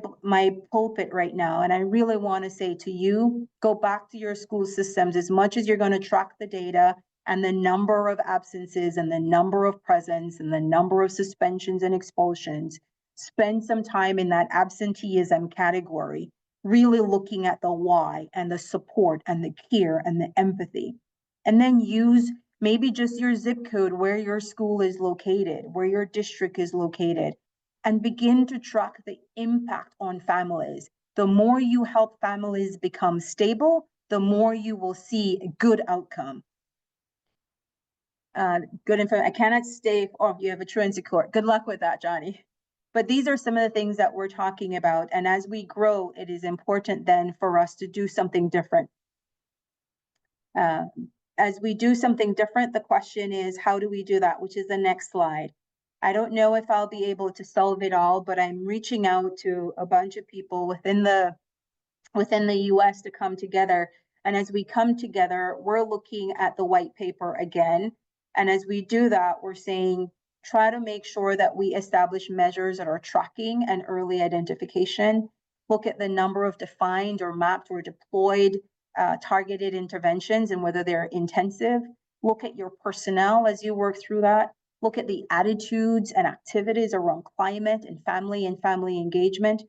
pulpit right now, and I really want to say to you, go back to your school systems. As much as you're going to track the data and the number of absences and the number of presence and the number of suspensions and expulsions, spend some time in that absenteeism category, really looking at the why and the support and the care and the empathy. And then use maybe just your zip code, where your school is located, where your district is located, and begin to track the impact on families. The more you help families become stable, the more you will see a good outcome. Good info. I cannot stay. Oh, you have a truancy court. Good luck with that, Johnny. But these are some of the things that we're talking about. And as we grow, it is important then for us to do something different. As we do something different, the question is, how do we do that? Which is the next slide. I don't know if I'll be able to solve it all, but I'm reaching out to a bunch of people within the US to come together. And as we come together, we're looking at the white paper again. And as we do that, we're saying, try to make sure that we establish measures that are tracking and early identification. Look at the number of defined or mapped or deployed targeted interventions and whether they're intensive. Look at your personnel as you work through that. Look at the attitudes and activities around climate and family engagement.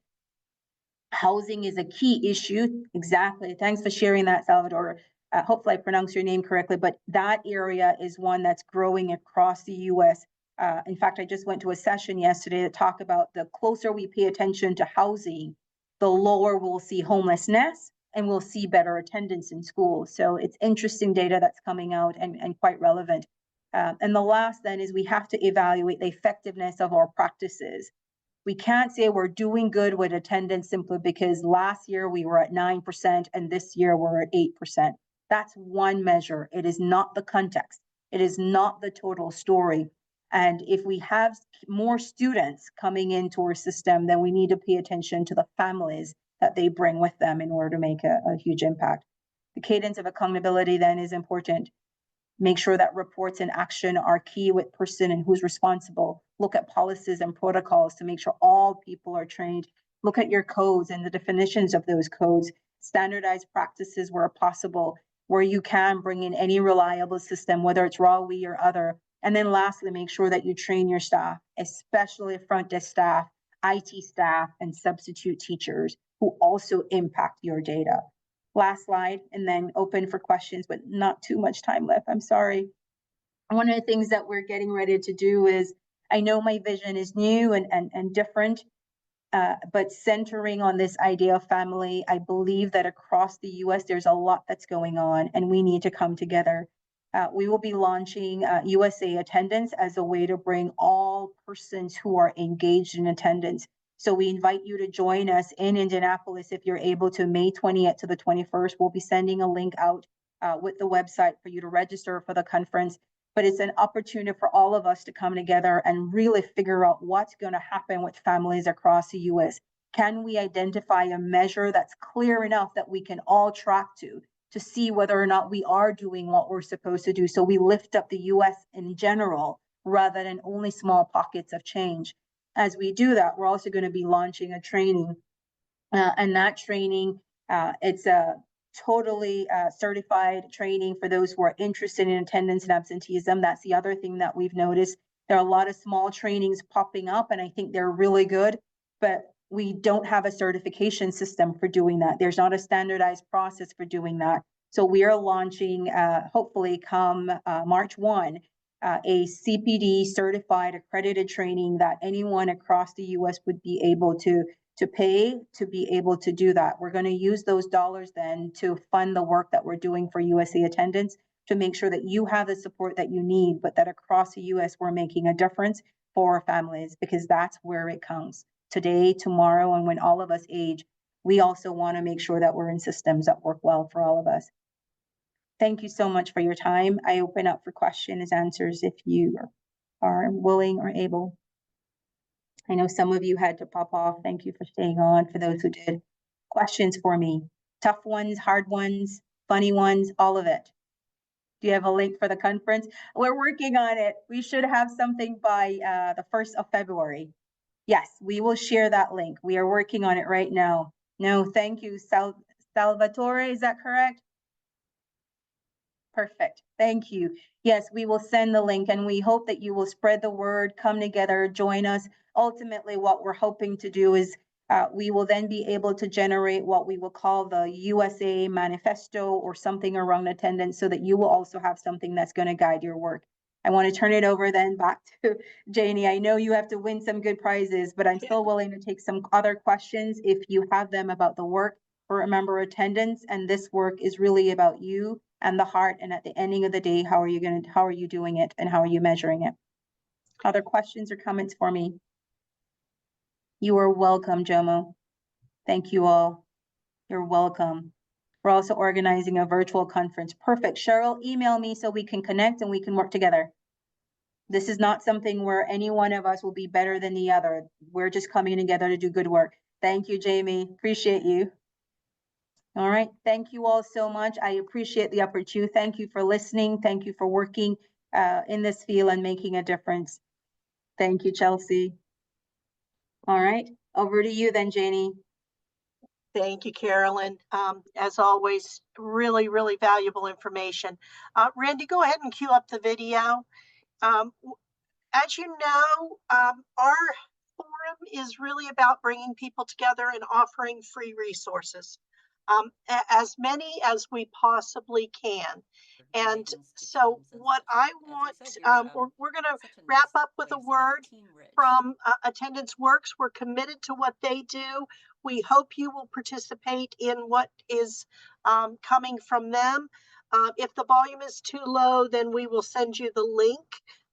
Housing is a key issue. Exactly. Thanks for sharing that, Salvador. Hopefully I pronounced your name correctly, but that area is one that's growing across the US. In fact, I just went to a session yesterday to talk about the closer we pay attention to housing, the lower we'll see homelessness and we'll see better attendance in schools. So it's interesting data that's coming out and quite relevant. And the last then is we have to evaluate the effectiveness of our practices. We can't say we're doing good with attendance simply because last year we were at 9% and this year we're at 8%. That's one measure. It is not the context. It is not the total story. And if we have more students coming into our system, then we need to pay attention to the families that they bring with them in order to make a huge impact. The cadence of accountability then is important. Make sure that reports and action are key with person and who's responsible. Look at policies and protocols to make sure all people are trained. Look at your codes and the definitions of those codes. Standardize practices where possible, where you can bring in any reliable system, whether it's raw, we, or other. And then lastly, make sure that you train your staff, especially front desk staff, IT staff, and substitute teachers who also impact your data. Last slide, and then open for questions, but not too much time left. I'm sorry. One of the things that we're getting ready to do is, I know my vision is new and different, but centering on this idea of family, I believe that across the US, there's a lot that's going on and we need to come together. We will be launching USA Attendance as a way to bring all persons who are engaged in attendance. So we invite you to join us in Indianapolis if you're able to, May 20th to the 21st. We'll be sending a link out with the website for you to register for the conference. But it's an opportunity for all of us to come together and really figure out what's going to happen with families across the US. Can we identify a measure that's clear enough that we can all track to see whether or not we are doing what we're supposed to do? So we lift up the US in general rather than only small pockets of change. As we do that, we're also going to be launching a training, and that training, it's a totally certified training for those who are interested in attendance and absenteeism. That's the other thing that we've noticed. There are a lot of small trainings popping up, and I think they're really good, but we don't have a certification system for doing that. There's not a standardized process for doing that. So we are launching, hopefully come March 1, a CPD certified accredited training that anyone across the US would be able to pay to be able to do that. We're going to use those dollars then to fund the work that we're doing for USA Attendance to make sure that you have the support that you need, but that across the US we're making a difference for families, because that's where it counts. Today, tomorrow, and when all of us age, we also want to make sure that we're in systems that work well for all of us. Thank you so much for your time. I open up for questions, answers if you are willing or able. I know some of you had to pop off. Thank you for staying on. For those who did, questions for me, tough ones, hard ones, funny ones, all of it. Do you have a link for the conference? We're working on it. We should have something by the 1st of February. Yes, we will share that link. We are working on it right now. No, thank you. Salvatore, is that correct? Perfect. Thank you. Yes, we will send the link, and we hope that you will spread the word, come together, join us. Ultimately, what we're hoping to do is we will then be able to generate what we will call the USA manifesto or something around attendance, so that you will also have something that's going to guide your work. I want to turn it over then back to Janie. I know you have to win some good prizes, but I'm still willing to take some other questions if you have them about the work for Remember Attendance. And this work is really about you and the heart. And at the ending of the day, how are you doing it, and how are you measuring it? Other questions or comments for me? You are welcome, Jomo. Thank you all. You're welcome. We're also organizing a virtual conference. Perfect. Cheryl, email me so we can connect and we can work together. This is not something where any one of us will be better than the other. We're just coming together to do good work. Thank you, Jamie. Appreciate you. All right. Thank you all so much. I appreciate the opportunity. Thank you for listening. Thank you for working in this field and making a difference. Thank you, Chelsea. All right. Over to you then, Janie. Thank you, Carolyn. As always, really, really valuable information. Randy, go ahead and cue up the video. As you know, our forum is really about bringing people together and offering free resources, as many as we possibly can. And so what I want, we're going to wrap up with a word from Attendance Works. We're committed to what they do. We hope you will participate in what is coming from them. If the volume is too low, then we will send you the link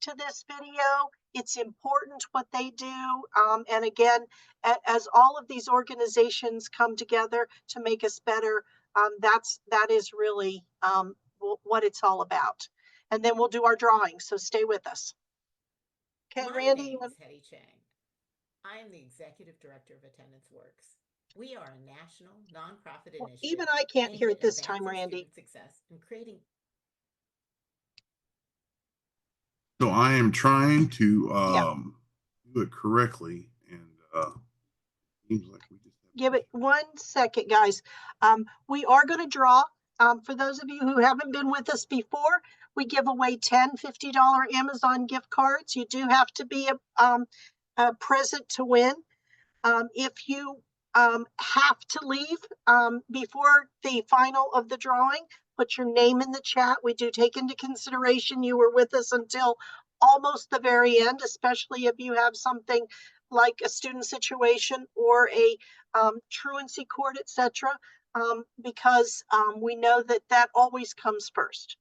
to this video. It's important what they do. And again, as all of these organizations come together to make us better, that is really what it's all about. And then we'll do our drawing, so stay with us. Okay, My Randy. name is Hetty Chang. I am the Executive Director of Attendance Works. We are a national nonprofit initiative. Even I can't hear it this time, Randy. Success and creating. So I am trying to do it correctly, and seems like we just give it 1 second, guys. We are going to draw. For those of you who haven't been with us before, we give away $10, $50 Amazon gift cards. You do have to be a present to win. If you have to leave before the final of the drawing, put your name in the chat. We do take into consideration you were with us until almost the very end, especially if you have something like a student situation or a truancy court, etc., because we know that always comes first.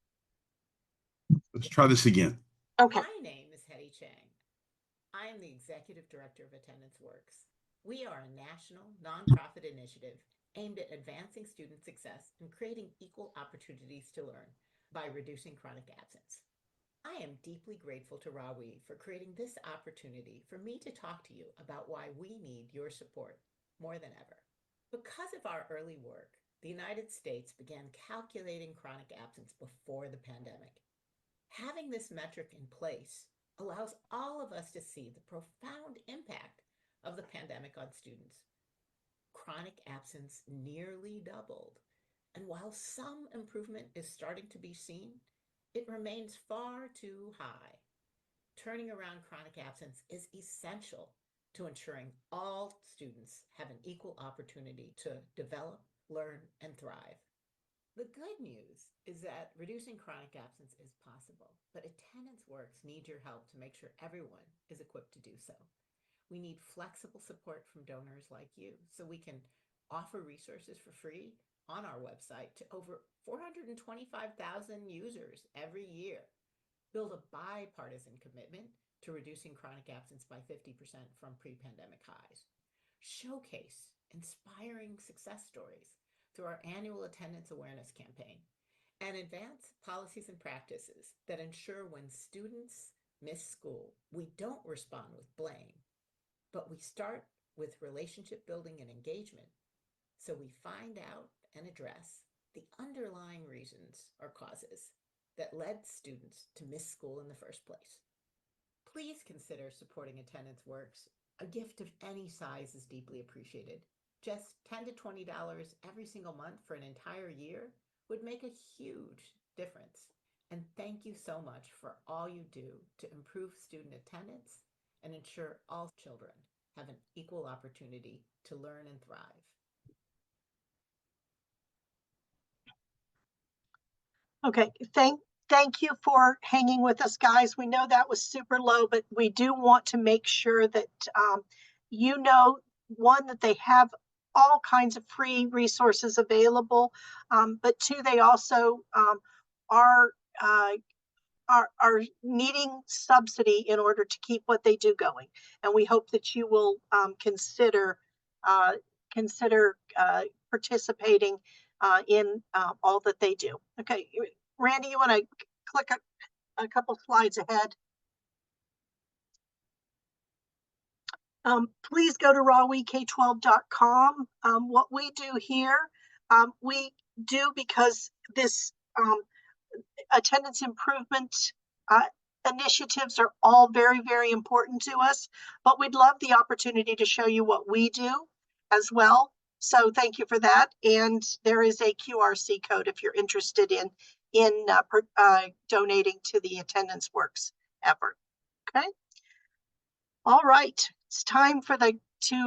let's try this again. Okay. My name is Hetty Chang. I am the Executive Director of Attendance Works. We are a national nonprofit initiative aimed at advancing student success and creating equal opportunities to learn by reducing chronic absence. I am deeply grateful to Rawi for creating this opportunity for me to talk to you about why we need your support. more than ever. Because of our early work, the United States began calculating chronic absence before the pandemic. Having this metric in place allows all of us to see the profound impact of the pandemic on students. Chronic absence nearly doubled, and while some improvement is starting to be seen, it remains far too high. Turning around chronic absence is essential to ensuring all students have an equal opportunity to develop, learn, and thrive. The good news is that reducing chronic absence is possible, but Attendance Works needs your help to make sure everyone is equipped to do so. We need flexible support from donors like you so we can offer resources for free on our website to over 425,000 users every year. Build a bipartisan commitment to reducing chronic absence by 50% from pre-pandemic highs. Showcase inspiring success stories through our annual attendance awareness campaign, and advance policies and practices that ensure when students miss school, we don't respond with blame, but we start with relationship building and engagement so we find out and address the underlying reasons or causes that led students to miss school in the first place. Please consider supporting Attendance Works. A gift of any size is deeply appreciated. Just $10 to $20 every single month for an entire year would make a huge difference. And thank you so much for all you do to improve student attendance and ensure all children have an equal opportunity to learn and thrive. Okay, thank you for hanging with us, guys. We know that was super low, but we do want to make sure that you know, one, that they have all kinds of free resources available, but two, they also are are needing subsidy in order to keep what they do going. And we hope that you will consider participating in all that they do. Okay, Randy, you want to click a couple slides ahead? Please go to rawek12.com. What we do here, we do because this attendance improvement initiatives are all very, very important to us, but we'd love the opportunity to show you what we do as well. So thank you for that. And there is a QRC code if you're interested in donating to the Attendance Works effort. Okay. All right. It's time for the So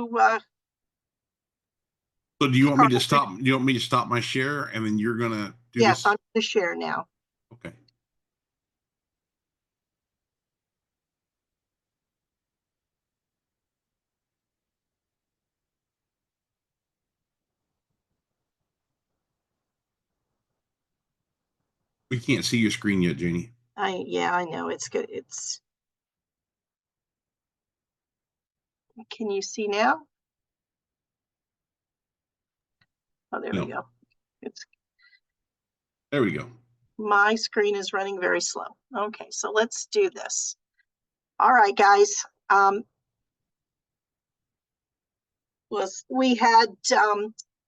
do you want me to stop? Do you want me to stop my share and then you're gonna do yes, this? I'm going to share now. Okay. We can't see your screen yet, Janie. Yeah, I know it's good. Can you see now? Oh, there we go. There we go. My screen is running very slow. Okay, so let's do this. All right, guys. We had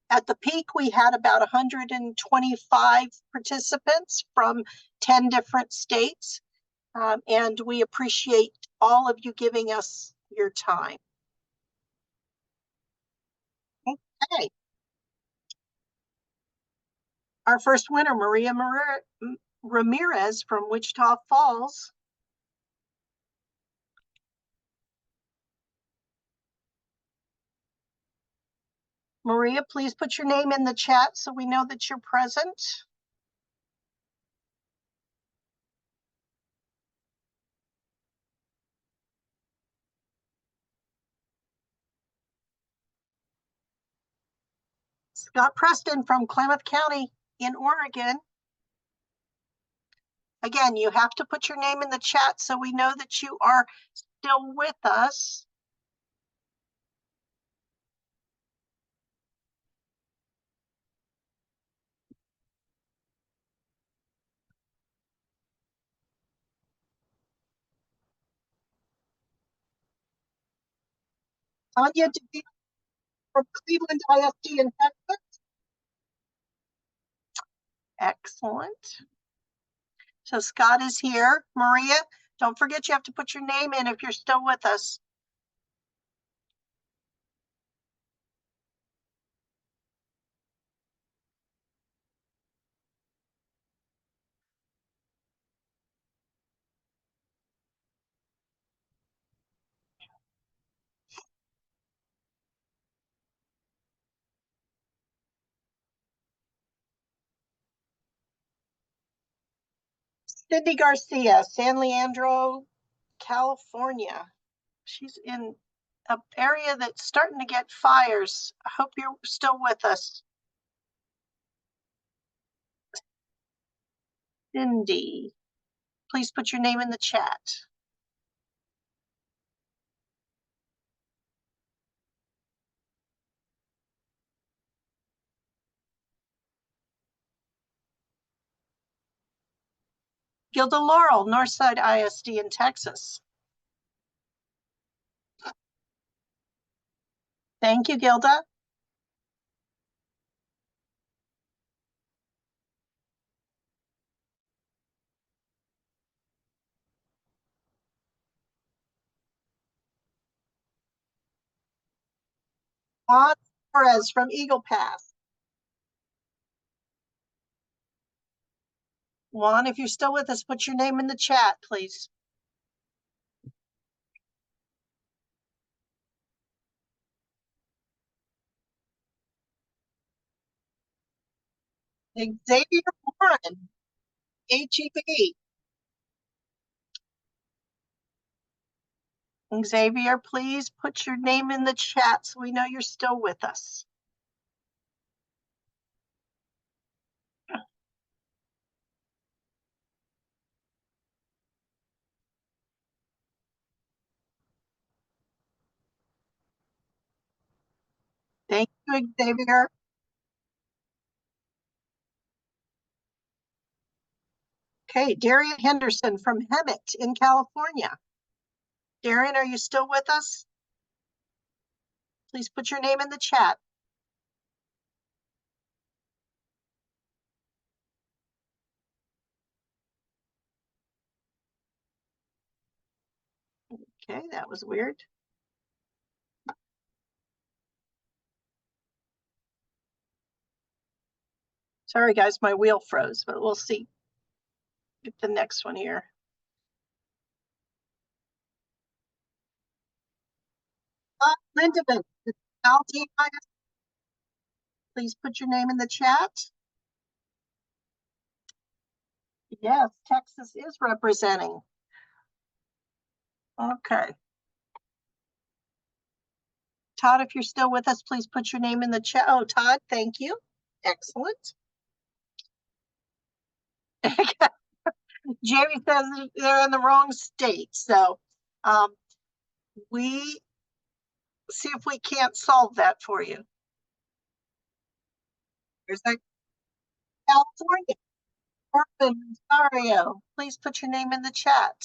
at the peak, we had about 125 participants from 10 different states, and we appreciate all of you giving us your time. Okay. Our first winner, Maria Ramirez from Wichita Falls. Maria, please put your name in the chat so we know that you're present. Scott Preston from Klamath County in Oregon. Again, you have to put your name in the chat so we know that you are still with us. Tanya, from Cleveland ISD in Texas. Excellent. So Scott is here. Maria, don't forget you have to put your name in if you're still with us. Cindy Garcia, San Leandro, California. She's in an area that's starting to get fires. I hope you're still with us. Cindy, please put your name in the chat. Gilda Laurel, Northside ISD in Texas. Thank you, Gilda. Juan Torres from Eagle Pass. Juan, if you're still with us, put your name in the chat, please. Xavier Warren, HEB. Xavier, please put your name in the chat so we know you're still with us. Thank you, Xavier. Okay, Darian Henderson from Hemet in California. Darian, are you still with us? Please put your name in the chat. Okay, that was weird. Sorry, guys, my wheel froze, but we'll see. Get the next one here. Lindemann, please put your name in the chat. Yes, Texas is representing. Okay. Todd, if you're still with us, please put your name in the chat. Oh, Todd, thank you. Excellent. Jamie says they're in the wrong state. So we see if we can't solve that for you. There's that California. Urban Rosario, please put your name in the chat.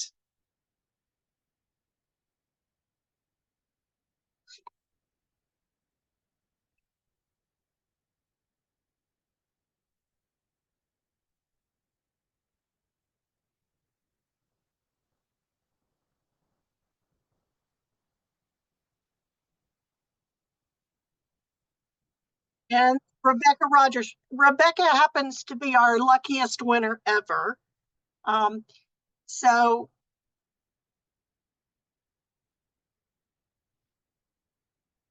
And Rebecca Rogers. Rebecca happens to be our luckiest winner ever. So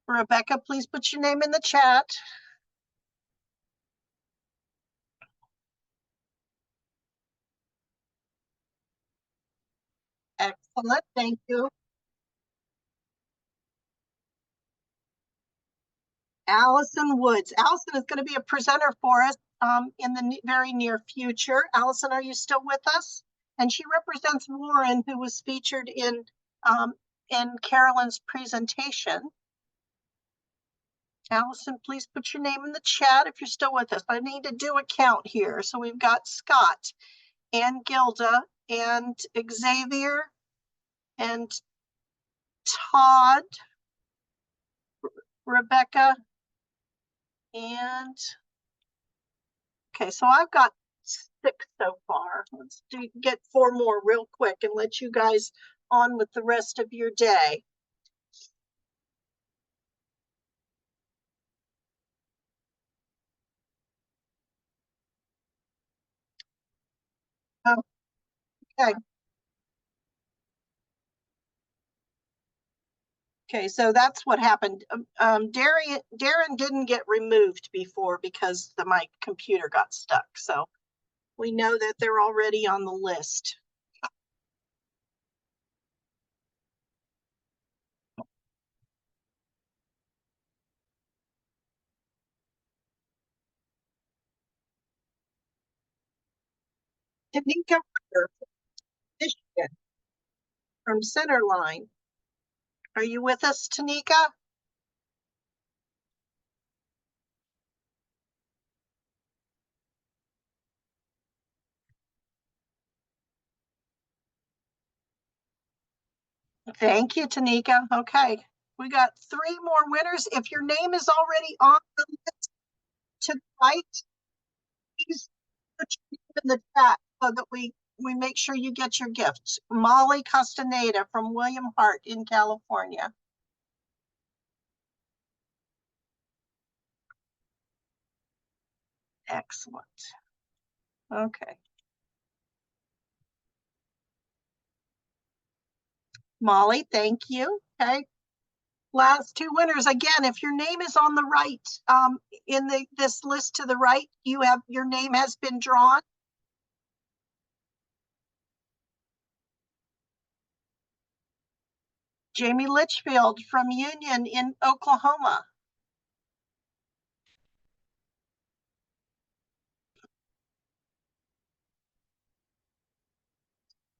Rebecca, please put your name in the chat. Excellent, thank you. Allison Woods. Allison is going to be a presenter for us in the very near future. Allison, are you still with us? And she represents Warren, who was featured in Carolyn's presentation. Allison, please put your name in the chat if you're still with us. I need to do a count here. So we've got Scott and Gilda and Xavier and Todd, Rebecca, And okay, so I've got 6 so far. Let's get 4 more real quick and let you guys on with the rest of your day. Okay. Okay, so that's what happened. Darren didn't get removed before because my computer got stuck. So we know that they're already on the list. Tanika Ritter, Michigan, from Centerline. Are you with us, Tanika? Thank you, Tanika. Okay, we got 3 more winners. If your name is already on the list to the right, please put your name in the chat so that we make sure you get your gifts. Molly Castaneda from William Hart in California. Excellent. Okay. Molly, thank you. Okay. Last 2 winners. Again, if your name is on the right, in this list to the right, your name has been drawn. Jamie Litchfield from Union in Oklahoma.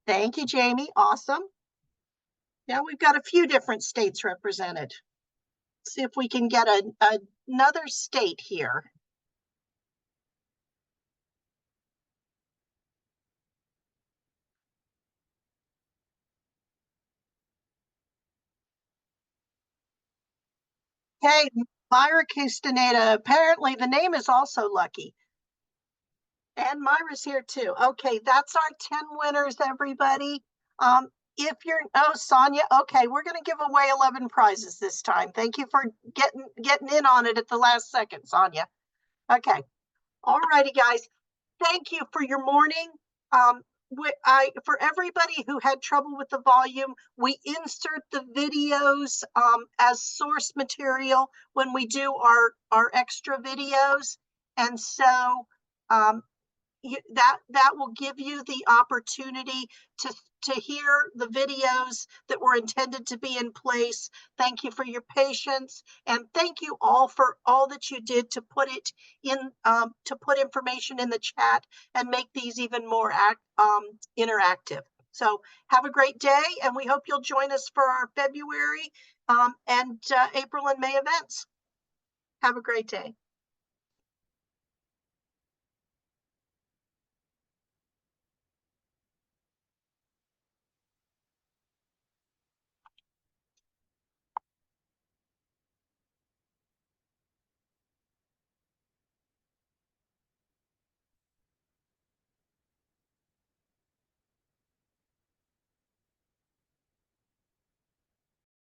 Thank you, Jamie. Awesome. Now we've got a few different states represented. See if we can get another state here. Okay, Myra Castaneda. Apparently the name is also lucky. And Myra's here too. Okay, that's our 10 winners, everybody. If you're, oh, Sonia, okay, we're gonna give away 11 prizes this time. Thank you for getting in on it at the last second, Sonia. Okay, all righty, guys. Thank you for your morning. For everybody who had trouble with the volume, we insert the videos as source material when we do our extra videos. And so that will give you the opportunity to hear the videos that were intended to be in place. Thank you for your patience, and thank you all for all that you did to put it in, to put information in the chat and make these even more interactive. So have a great day, and we hope you'll join us for our February and April and May events. Have a great day.